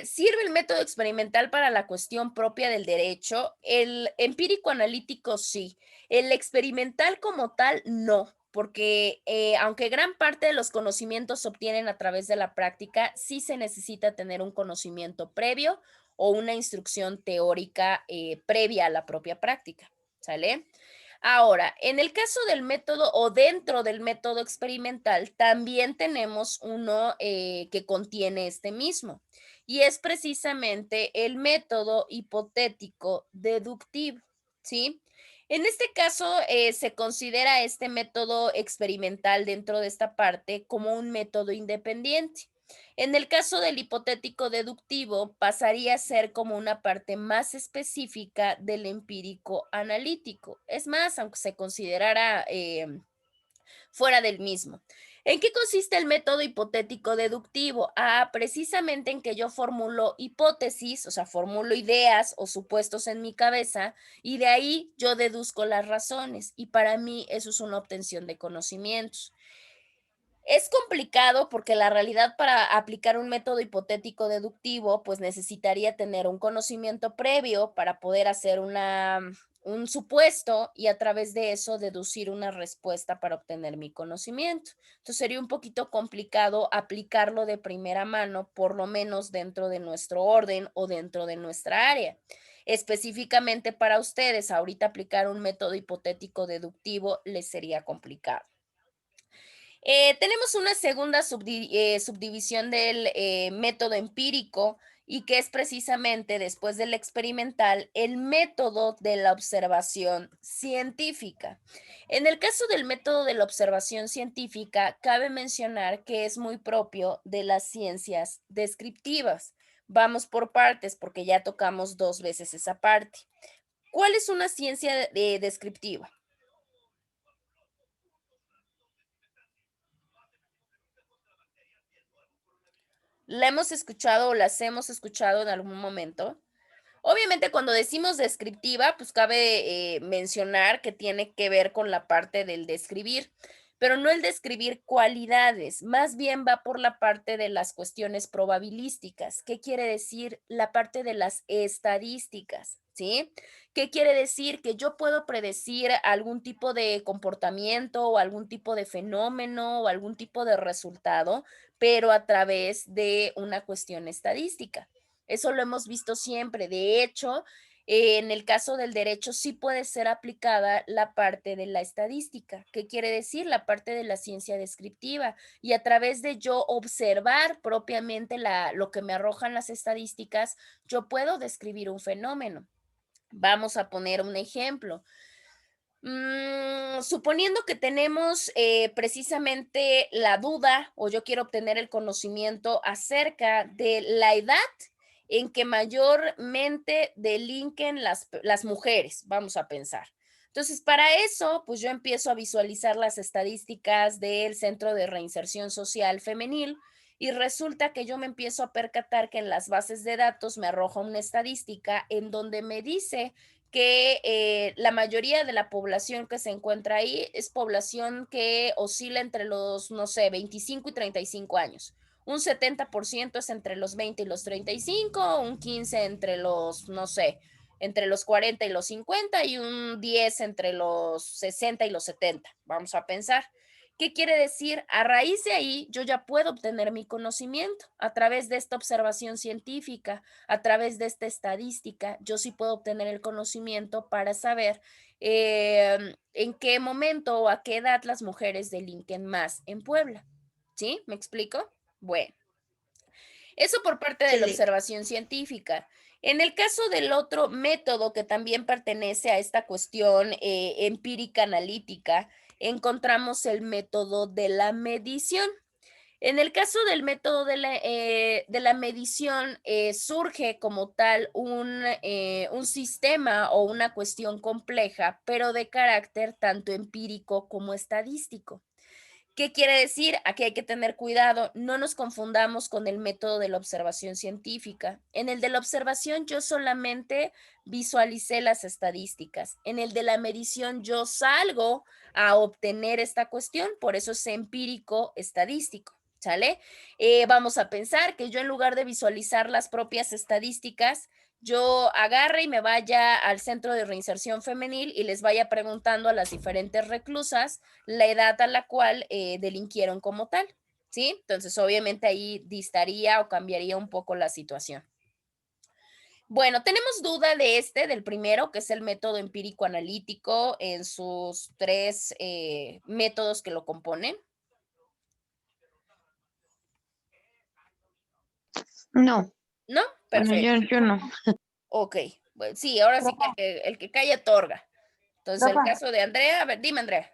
¿Sirve el método experimental para la cuestión propia del derecho? El empírico analítico sí, el experimental como tal no, porque aunque gran parte de los conocimientos se obtienen a través de la práctica, sí se necesita tener un conocimiento previo o una instrucción teórica previa a la propia práctica, ¿sale? Ahora, en el caso del método o dentro del método experimental, también tenemos uno que contiene este mismo y es precisamente el método hipotético deductivo, ¿sí? En este caso, se considera este método experimental dentro de esta parte como un método independiente. En el caso del hipotético deductivo, pasaría a ser como una parte más específica del empírico analítico. Es más, aunque se considerara fuera del mismo. ¿En qué consiste el método hipotético deductivo? Precisamente en que yo formulo hipótesis, o sea, formulo ideas o supuestos en mi cabeza y de ahí yo deduzco las razones y para mí eso es una obtención de conocimientos. Es complicado porque la realidad para aplicar un método hipotético deductivo, pues necesitaría tener un conocimiento previo para poder hacer un supuesto y a través de eso deducir una respuesta para obtener mi conocimiento. Entonces sería un poquito complicado aplicarlo de primera mano, por lo menos dentro de nuestro orden o dentro de nuestra área. Específicamente para ustedes, ahorita aplicar un método hipotético deductivo les sería complicado. Tenemos una segunda subdivisión del método empírico y que es precisamente después del experimental, el método de la observación científica. En el caso del método de la observación científica, cabe mencionar que es muy propio de las ciencias descriptivas. Vamos por partes porque ya tocamos 2 veces esa parte. ¿Cuál es una ciencia descriptiva? ¿La hemos escuchado o las hemos escuchado en algún momento? Obviamente, cuando decimos descriptiva, pues cabe mencionar que tiene que ver con la parte del describir, pero no el describir cualidades, más bien va por la parte de las cuestiones probabilísticas. ¿Qué quiere decir? La parte de las estadísticas, ¿sí? ¿Qué quiere decir? Que yo puedo predecir algún tipo de comportamiento o algún tipo de fenómeno o algún tipo de resultado, pero a través de una cuestión estadística. Eso lo hemos visto siempre. De hecho, en el caso del derecho sí puede ser aplicada la parte de la estadística. ¿Qué quiere decir? La parte de la ciencia descriptiva. Y a través de yo observar propiamente lo que me arrojan las estadísticas, yo puedo describir un fenómeno. Vamos a poner un ejemplo. Suponiendo que tenemos precisamente la duda o yo quiero obtener el conocimiento acerca de la edad en que mayormente delinquen las mujeres, vamos a pensar. Entonces, para eso, pues yo empiezo a visualizar las estadísticas del Centro de Reinserción Social Femenil y resulta que yo me empiezo a percatar que en las bases de datos me arroja una estadística en donde me dice que la mayoría de la población que se encuentra ahí es población que oscila entre los, no sé, 25 y 35 años. Un 70% es entre los 20 y los 35, un 15 entre los, no sé, entre los 40 y los 50 y un 10 entre los 60 y los 70. Vamos a pensar. ¿Qué quiere decir? A raíz de ahí, yo ya puedo obtener mi conocimiento a través de esta observación científica, a través de esta estadística. Yo sí puedo obtener el conocimiento para saber en qué momento o a qué edad las mujeres delinquen más en Puebla. ¿Sí? ¿Me explico? Bueno, eso por parte de la observación científica. En el caso del otro método que también pertenece a esta cuestión empírica analítica, encontramos el método de la medición. En el caso del método de la medición, surge como tal un sistema o una cuestión compleja, pero de carácter tanto empírico como estadístico. ¿Qué quiere decir? Aquí hay que tener cuidado, no nos confundamos con el método de la observación científica. En el de la observación yo solamente visualicé las estadísticas. En el de la medición yo salgo a obtener esta cuestión, por eso es empírico estadístico. ¿Sale? Vamos a pensar que yo en lugar de visualizar las propias estadísticas, yo agarre y me vaya al Centro de Reinserción Femenil y les vaya preguntando a las diferentes reclusas la edad a la cual delinquieron como tal, ¿sí? Entonces, obviamente ahí distaría o cambiaría un poco la situación. Bueno, tenemos duda del primero, que es el método empírico analítico en sus tres métodos que lo componen.
No.
¿No? Perfecto.
Bueno, yo no.
Ok, bueno, sí, ahora sí que el que calla otorga. Entonces, el
Rafa.
caso de Andrea, a ver, dime, Andrea.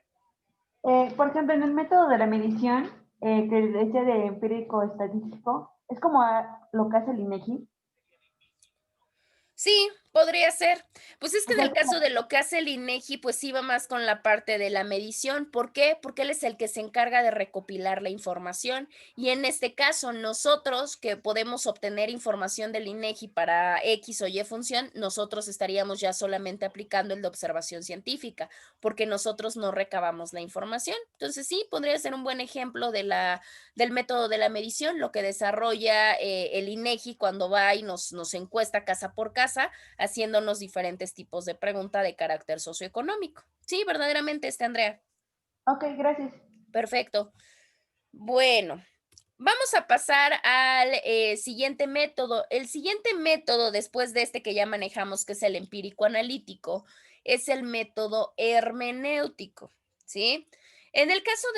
Por ejemplo, en el método de la medición, que decía de empírico estadístico, es como lo que hace el INEGI.
Sí, podría ser. Pues es que
O
en
sea,
el caso de lo que hace el INEGI, pues sí va más con la parte de la medición. ¿Por qué? Porque él es el que se encarga de recopilar la información. Y en este caso, nosotros que podemos obtener información del INEGI para X o Y función, nosotros estaríamos ya solamente aplicando el de observación científica, porque nosotros no recabamos la información. Entonces sí, podría ser un buen ejemplo del método de la medición, lo que desarrolla el INEGI cuando va y nos encuesta casa por casa, haciéndonos diferentes tipos de pregunta de carácter socioeconómico. Sí, verdaderamente, Andrea.
Ok, gracias.
Perfecto. Bueno, vamos a pasar al siguiente método. El siguiente método, después de este que ya manejamos, que es el empírico analítico, es el método hermenéutico, ¿sí? En el caso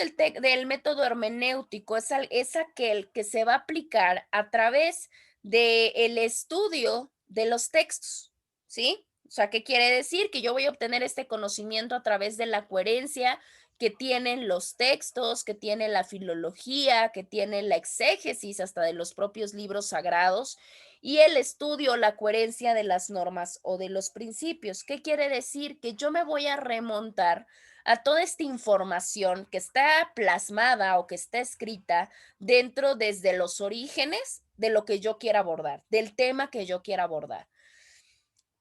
del método hermenéutico, es aquel que se va a aplicar a través del estudio de los textos, ¿sí? O sea, ¿qué quiere decir? Que yo voy a obtener este conocimiento a través de la coherencia que tienen los textos, que tiene la filología, que tiene la exégesis hasta de los propios libros sagrados y el estudio, la coherencia de las normas o de los principios. ¿Qué quiere decir? Que yo me voy a remontar a toda esta información que está plasmada o que está escrita dentro desde los orígenes de lo que yo quiera abordar, del tema que yo quiera abordar.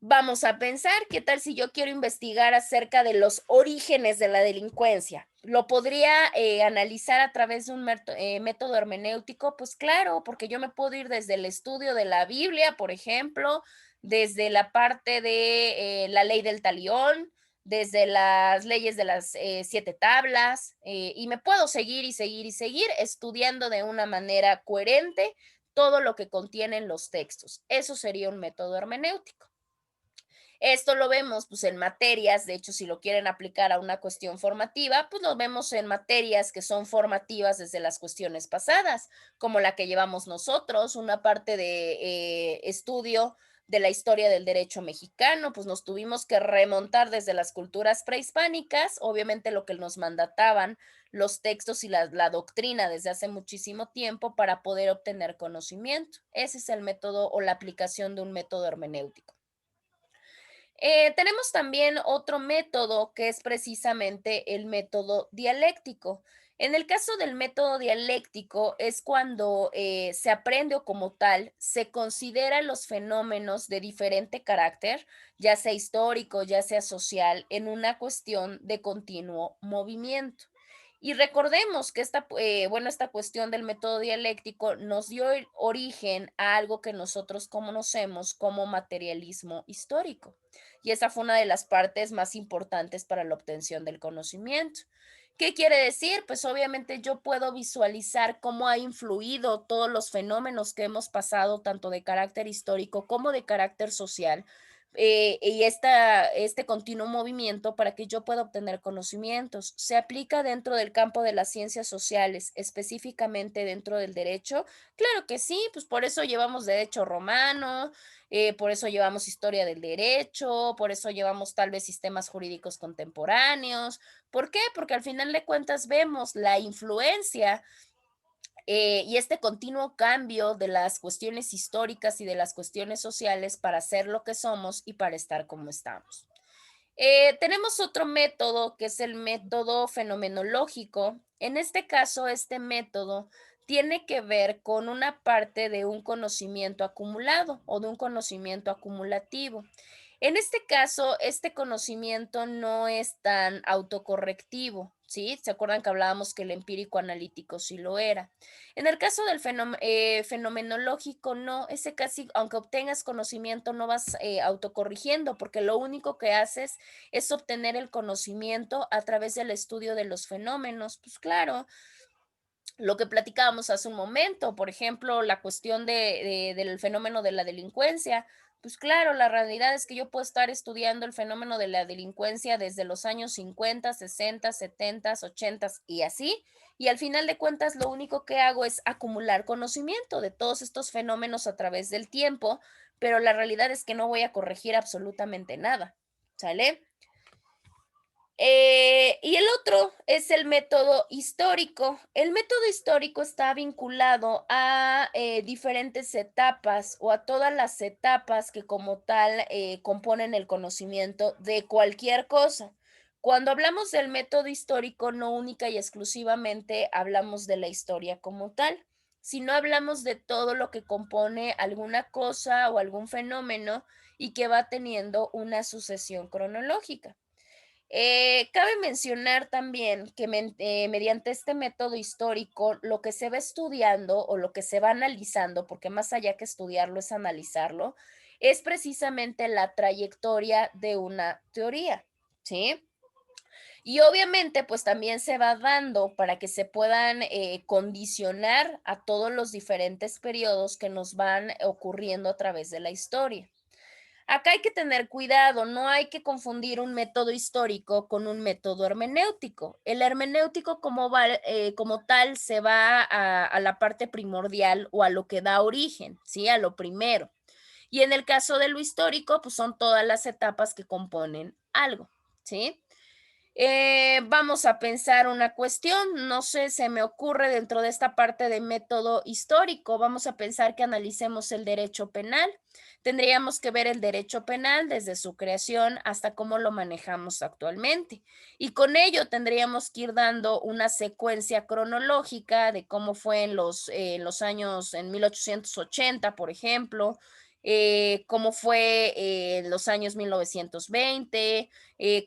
Vamos a pensar, ¿qué tal si yo quiero investigar acerca de los orígenes de la delincuencia? ¿Lo podría analizar a través de un método hermenéutico? Pues claro, porque yo me puedo ir desde el estudio de la Biblia, por ejemplo, desde la parte de la ley del talión, desde las leyes de las 7 tablas, y me puedo seguir y seguir y seguir estudiando de una manera coherente todo lo que contienen los textos. Eso sería un método hermenéutico. Esto lo vemos pues en materias, de hecho si lo quieren aplicar a una cuestión formativa, pues lo vemos en materias que son formativas desde las cuestiones pasadas, como la que llevamos nosotros, una parte de estudio de la historia del derecho mexicano, pues nos tuvimos que remontar desde las culturas prehispánicas, obviamente lo que nos mandataban los textos y la doctrina desde hace muchísimo tiempo para poder obtener conocimiento. Ese es el método o la aplicación de un método hermenéutico. Tenemos también otro método que es precisamente el método dialéctico. En el caso del método dialéctico es cuando se aprende o como tal se considera los fenómenos de diferente carácter, ya sea histórico, ya sea social, en una cuestión de continuo movimiento. Y recordemos que esta cuestión del método dialéctico nos dio origen a algo que nosotros conocemos como materialismo histórico. Y esa fue una de las partes más importantes para la obtención del conocimiento. ¿Qué quiere decir? Pues obviamente yo puedo visualizar cómo ha influido todos los fenómenos que hemos pasado, tanto de carácter histórico como de carácter social, y este continuo movimiento para que yo pueda obtener conocimientos. ¿Se aplica dentro del campo de las ciencias sociales, específicamente dentro del derecho? Claro que sí, pues por eso llevamos derecho romano, por eso llevamos historia del derecho, por eso llevamos tal vez sistemas jurídicos contemporáneos. ¿Por qué? Porque al final de cuentas vemos la influencia y este continuo cambio de las cuestiones históricas y de las cuestiones sociales para ser lo que somos y para estar como estamos. Tenemos otro método que es el método fenomenológico. En este caso, este método tiene que ver con una parte de un conocimiento acumulado o de un conocimiento acumulativo. En este caso, este conocimiento no es tan autocorrectivo, ¿sí? ¿Se acuerdan que hablábamos que el empírico analítico sí lo era? En el caso del fenomenológico, no, ese casi, aunque obtengas conocimiento, no vas autocorrigiendo, porque lo único que haces es obtener el conocimiento a través del estudio de los fenómenos. Pues claro, lo que platicábamos hace un momento, por ejemplo, la cuestión del fenómeno de la delincuencia. Pues claro, la realidad es que yo puedo estar estudiando el fenómeno de la delincuencia desde los años 50, 60, 70, 80 y así, y al final de cuentas lo único que hago es acumular conocimiento de todos estos fenómenos a través del tiempo, pero la realidad es que no voy a corregir absolutamente nada, ¿sale? Y el otro es el método histórico. El método histórico está vinculado a diferentes etapas o a todas las etapas que como tal componen el conocimiento de cualquier cosa. Cuando hablamos del método histórico, no única y exclusivamente hablamos de la historia como tal, sino hablamos de todo lo que compone alguna cosa o algún fenómeno y que va teniendo una sucesión cronológica. Cabe mencionar también que mediante este método histórico, lo que se va estudiando o lo que se va analizando, porque más allá que estudiarlo es analizarlo, es precisamente la trayectoria de una teoría, ¿sí? Y obviamente, pues también se va dando para que se puedan condicionar a todos los diferentes periodos que nos van ocurriendo a través de la historia. Acá hay que tener cuidado, no hay que confundir un método histórico con un método hermenéutico. El hermenéutico como tal se va a la parte primordial o a lo que da origen, ¿sí? A lo primero. Y en el caso de lo histórico, pues son todas las etapas que componen algo, ¿sí? Vamos a pensar una cuestión, no sé, se me ocurre dentro de esta parte de método histórico, vamos a pensar que analicemos el derecho penal. Tendríamos que ver el derecho penal desde su creación hasta cómo lo manejamos actualmente. Y con ello tendríamos que ir dando una secuencia cronológica de cómo fue en los años, en 1880, por ejemplo, cómo fue en los años 1920,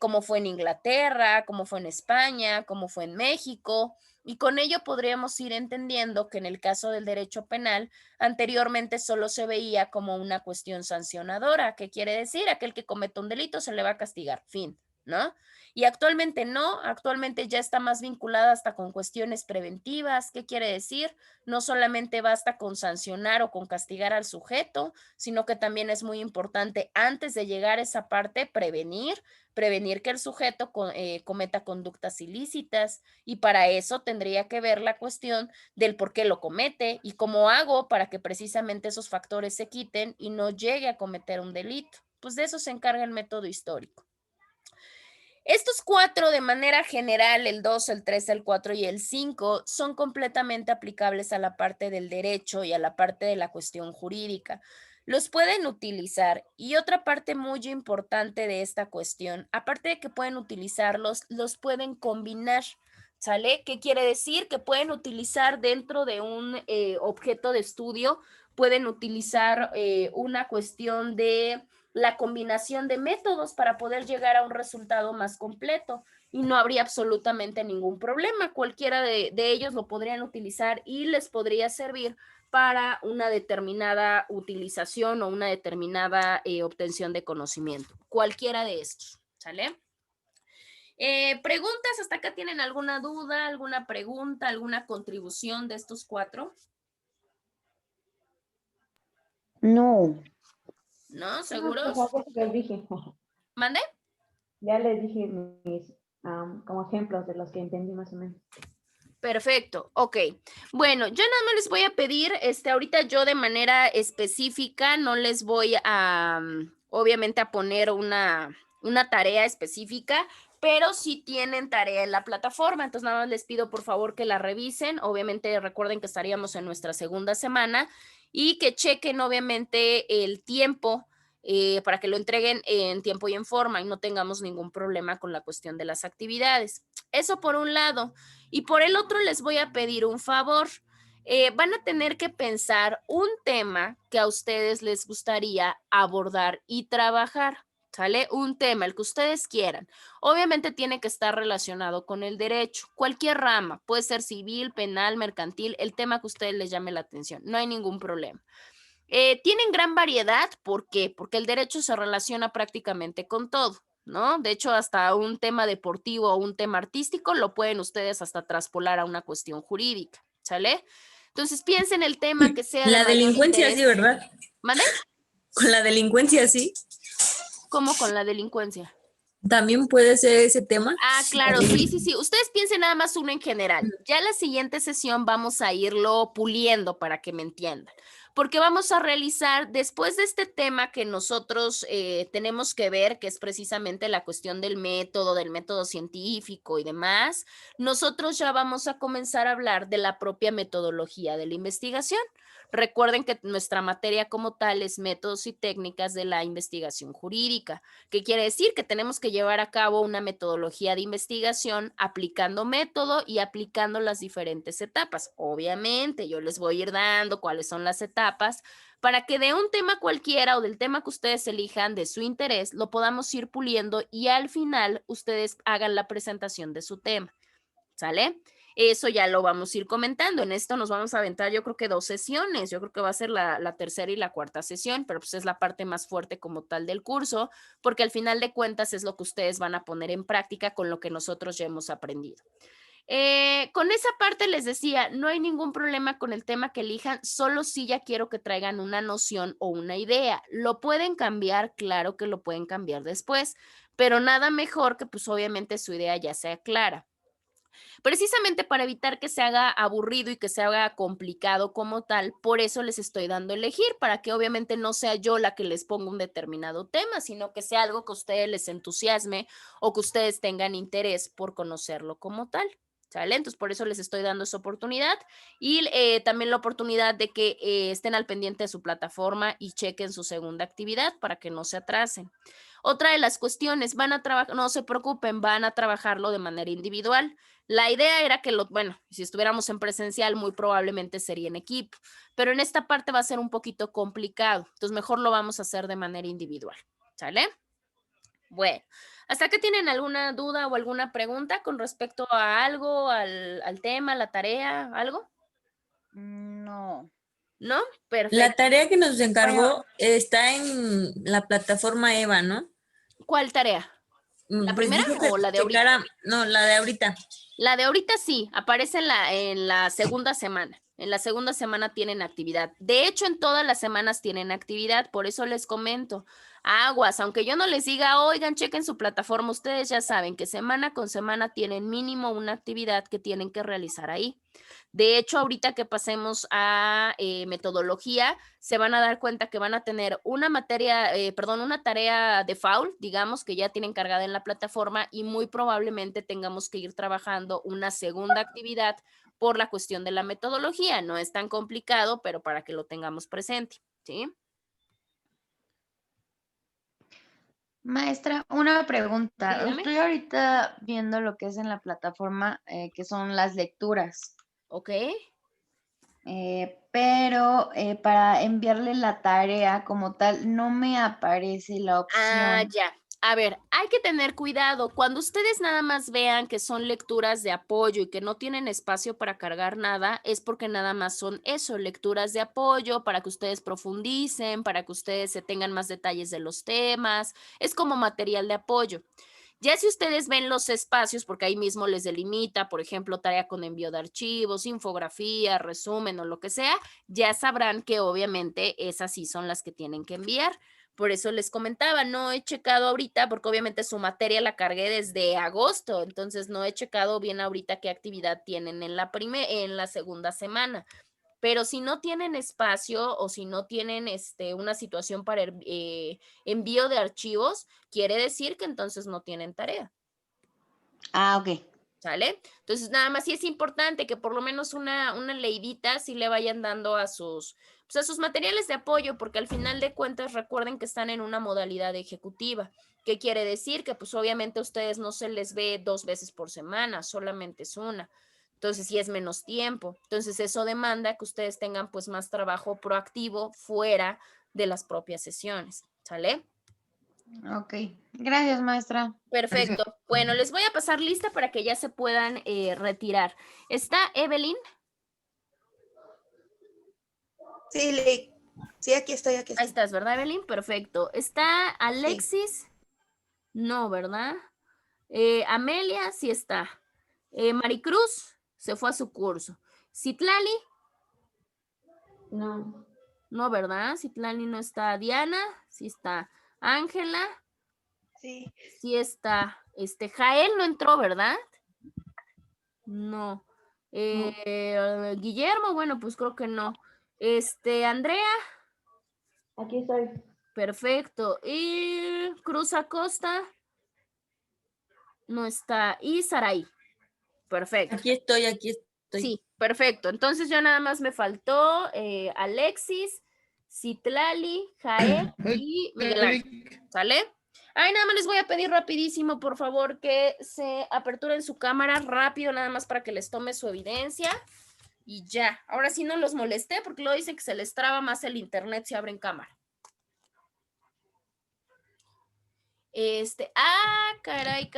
cómo fue en Inglaterra, cómo fue en España, cómo fue en México. Y con ello podríamos ir entendiendo que en el caso del derecho penal, anteriormente solo se veía como una cuestión sancionadora. ¿Qué quiere decir? Aquel que cometa un delito se le va a castigar, fin. ¿no? Y actualmente no, actualmente ya está más vinculada hasta con cuestiones preventivas. ¿Qué quiere decir? No solamente basta con sancionar o con castigar al sujeto, sino que también es muy importante antes de llegar a esa parte prevenir que el sujeto cometa conductas ilícitas, y para eso tendría que ver la cuestión del por qué lo comete y cómo hago para que precisamente esos factores se quiten y no llegue a cometer un delito. Pues de eso se encarga el método histórico. Estos 4 de manera general, el 2, el 3, el 4 y el 5, son completamente aplicables a la parte del derecho y a la parte de la cuestión jurídica. Los pueden utilizar, y otra parte muy importante de esta cuestión, aparte de que pueden utilizarlos, los pueden combinar, ¿sale? ¿Qué quiere decir? Que pueden utilizar dentro de un objeto de estudio, pueden utilizar una cuestión de la combinación de métodos para poder llegar a un resultado más completo, y no habría absolutamente ningún problema. Cualquiera de ellos lo podrían utilizar y les podría servir para una determinada utilización o una determinada obtención de conocimiento. Cualquiera de estos, ¿sale? ¿Preguntas? ¿Hasta acá tienen alguna duda, alguna pregunta, alguna contribución de estos 4?
No.
¿No? ¿Seguros?
No, pues, ya les dije.
¿Mande?
Ya les dije mis como ejemplos de los que entendí más o menos.
Perfecto, ok. Bueno, yo nada más les voy a pedir, ahorita yo de manera específica no les voy a, obviamente, a poner una tarea específica, pero sí tienen tarea en la plataforma, entonces nada más les pido por favor que la revisen. Obviamente recuerden que estaríamos en nuestra segunda semana y que chequen obviamente el tiempo para que lo entreguen en tiempo y en forma y no tengamos ningún problema con la cuestión de las actividades. Eso por un lado. Y por el otro les voy a pedir un favor. Van a tener que pensar un tema que a ustedes les gustaría abordar y trabajar, ¿sale? Un tema, el que ustedes quieran. Obviamente tiene que estar relacionado con el derecho, cualquier rama, puede ser civil, penal, mercantil, el tema que a ustedes les llame la atención, no hay ningún problema. Tienen gran variedad, ¿por qué? Porque el derecho se relaciona prácticamente con todo, ¿no? De hecho, hasta un tema deportivo o un tema artístico lo pueden ustedes hasta traspolar a una cuestión jurídica, ¿sale? Entonces piensen el tema que sea de
La
mayor
delincuencia
interés.
sí, ¿verdad?
¿Mande?
Con la delincuencia sí.
¿Cómo con la delincuencia?
También puede ser ese tema.
Ah, claro, sí. Ustedes piensen nada más uno en general. Ya la siguiente sesión vamos a irlo puliendo para que me entiendan, porque vamos a realizar, después de este tema que nosotros tenemos que ver, que es precisamente la cuestión del método científico y demás, nosotros ya vamos a comenzar a hablar de la propia metodología de la investigación. Recuerden que nuestra materia como tal es métodos y técnicas de la investigación jurídica. ¿Qué quiere decir? Que tenemos que llevar a cabo una metodología de investigación aplicando método y aplicando las diferentes etapas. Obviamente, yo les voy a ir dando cuáles son las etapas para que de un tema cualquiera o del tema que ustedes elijan de su interés, lo podamos ir puliendo y al final ustedes hagan la presentación de su tema. ¿Sale? Eso ya lo vamos a ir comentando. En esto nos vamos a aventar, yo creo que 2 sesiones. Yo creo que va a ser la tercera y la cuarta sesión, pero pues es la parte más fuerte como tal del curso, porque al final de cuentas es lo que ustedes van a poner en práctica con lo que nosotros ya hemos aprendido. Con esa parte les decía, no hay ningún problema con el tema que elijan, solo si ya quiero que traigan una noción o una idea. Lo pueden cambiar, claro que lo pueden cambiar después, pero nada mejor que pues obviamente su idea ya sea clara. Precisamente para evitar que se haga aburrido y que se haga complicado como tal, por eso les estoy dando a elegir, para que obviamente no sea yo la que les ponga un determinado tema, sino que sea algo que a ustedes les entusiasme o que ustedes tengan interés por conocerlo como tal. ¿Sale? Entonces, por eso les estoy dando esa oportunidad y también la oportunidad de que estén al pendiente de su plataforma y chequen su segunda actividad para que no se atrasen. Otra de las cuestiones, van a trabajar, no se preocupen, van a trabajarlo de manera individual. La idea era que, si estuviéramos en presencial, muy probablemente sería en equipo, pero en esta parte va a ser un poquito complicado, entonces mejor lo vamos a hacer de manera individual, ¿sale? Bueno, ¿hasta acá tienen alguna duda o alguna pregunta con respecto a algo, al tema, la tarea, algo?
No.
¿No? Perfecto.
La tarea que nos encargó está en la plataforma EVA, ¿no?
¿Cuál tarea? ¿La
Pues
primera
dijo que
o la de ahorita?
checara, no, la de ahorita.
La de ahorita sí, aparece en la segunda semana. En la segunda semana tienen actividad. De hecho, en todas las semanas tienen actividad, por eso les comento. Aguas, aunque yo no les diga, oigan, chequen su plataforma, ustedes ya saben que semana con semana tienen mínimo una actividad que tienen que realizar ahí. De hecho, ahorita que pasemos a metodología, se van a dar cuenta que van a tener una una tarea de FAUL, digamos, que ya tienen cargada en la plataforma y muy probablemente tengamos que ir trabajando una segunda actividad por la cuestión de la metodología. No es tan complicado, pero para que lo tengamos presente, ¿sí?
Maestra, una pregunta.
Dígame.
Estoy ahorita viendo lo que es en la plataforma, que son las lecturas.
Ok.
Pero para enviarle la tarea como tal, no me aparece la opción.
Ya. A ver, hay que tener cuidado. Cuando ustedes nada más vean que son lecturas de apoyo y que no tienen espacio para cargar nada, es porque nada más son eso, lecturas de apoyo para que ustedes profundicen, para que ustedes se tengan más detalles de los temas. Es como material de apoyo. Ya si ustedes ven los espacios, porque ahí mismo les delimita, por ejemplo, tarea con envío de archivos, infografía, resumen o lo que sea, ya sabrán que obviamente esas sí son las que tienen que enviar. Por eso les comentaba, no he checado ahorita, porque obviamente su materia la cargué desde agosto, entonces no he checado bien ahorita qué actividad tienen en la segunda semana. Pero si no tienen espacio o si no tienen una situación para envío de archivos, quiere decir que entonces no tienen tarea.
Ah, ok.
¿Sale? Entonces, nada más sí es importante que por lo menos una leidita sí le vayan dando a sus materiales de apoyo, porque al final de cuentas recuerden que están en una modalidad ejecutiva. ¿Qué quiere decir? Que pues obviamente a ustedes no se les ve 2 veces por semana, solamente es una. Entonces, sí es menos tiempo. Entonces, eso demanda que ustedes tengan pues más trabajo proactivo fuera de las propias sesiones. ¿Sale?
Ok. Gracias, maestra.
Perfecto. Bueno, les voy a pasar lista para que ya se puedan retirar. ¿Está Evelyn?
Sí, Lick. Sí, aquí estoy, aquí
Ahí
estoy.
estás, ¿verdad, Evelyn? Perfecto. ¿Está Alexis? No, ¿verdad? Amelia, sí está. Maricruz se fue a su curso. Citlali,
No.
no, ¿verdad? Citlali no está. Diana, sí está. Ángela,
Sí.
sí está. Jael no entró, ¿verdad? No. Guillermo, bueno, pues creo que no. Andrea,
Aquí estoy.
perfecto. Y Cruz Acosta, no está. Y Saraí, perfecto.
Aquí estoy.
Sí, perfecto. Entonces ya nada más me faltó Alexis, Citlali, Jael y Miguel Ángel. ¿Sale? Ay, nada más les voy a pedir rapidísimo, por favor, que se aperturen su cámara rápido, nada más para que les tome su evidencia. Y ya, ahora sí no los molesté porque luego dicen que se les traba más el internet si abren cámara. Caray.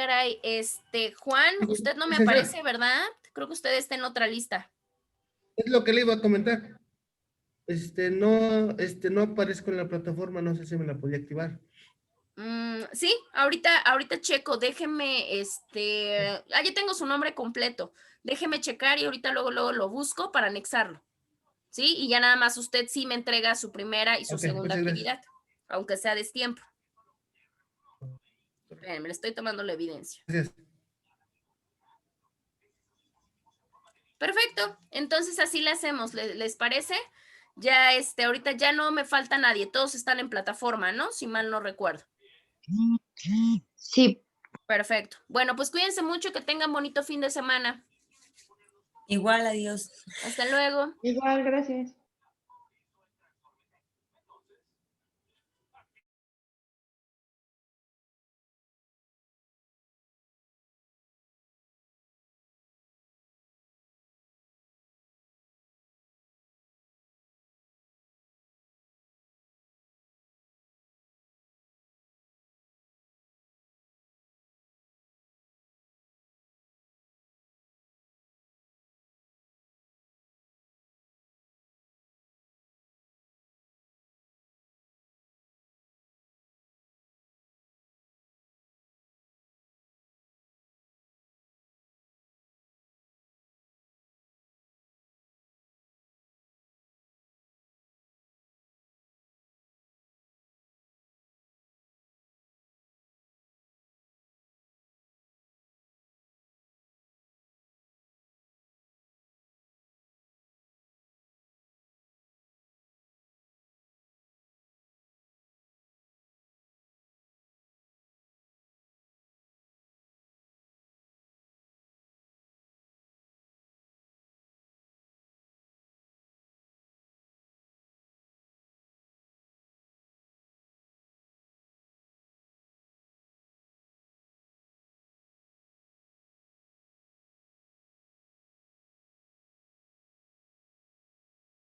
Juan, usted no me aparece, ¿verdad? Creo que usted está en otra lista.
Es lo que le iba a comentar. No aparezco en la plataforma, no sé si me la podía activar.
Sí, ahorita checo, déjeme, ya tengo su nombre completo. Déjeme checar y ahorita luego lo busco para anexarlo. ¿Sí? Y ya nada más usted sí me entrega su primera y su
Ok,
segunda
muchas
actividad, aunque sea destiempo. Me le estoy tomando la evidencia.
Gracias.
Perfecto, entonces así le hacemos, ¿les parece? Ya ahorita ya no me falta nadie, todos están en plataforma, ¿no? Si mal no recuerdo.
Sí.
Perfecto. Bueno, pues cuídense mucho, que tengan bonito fin de semana.
Igual, adiós.
Hasta luego.
Igual, gracias.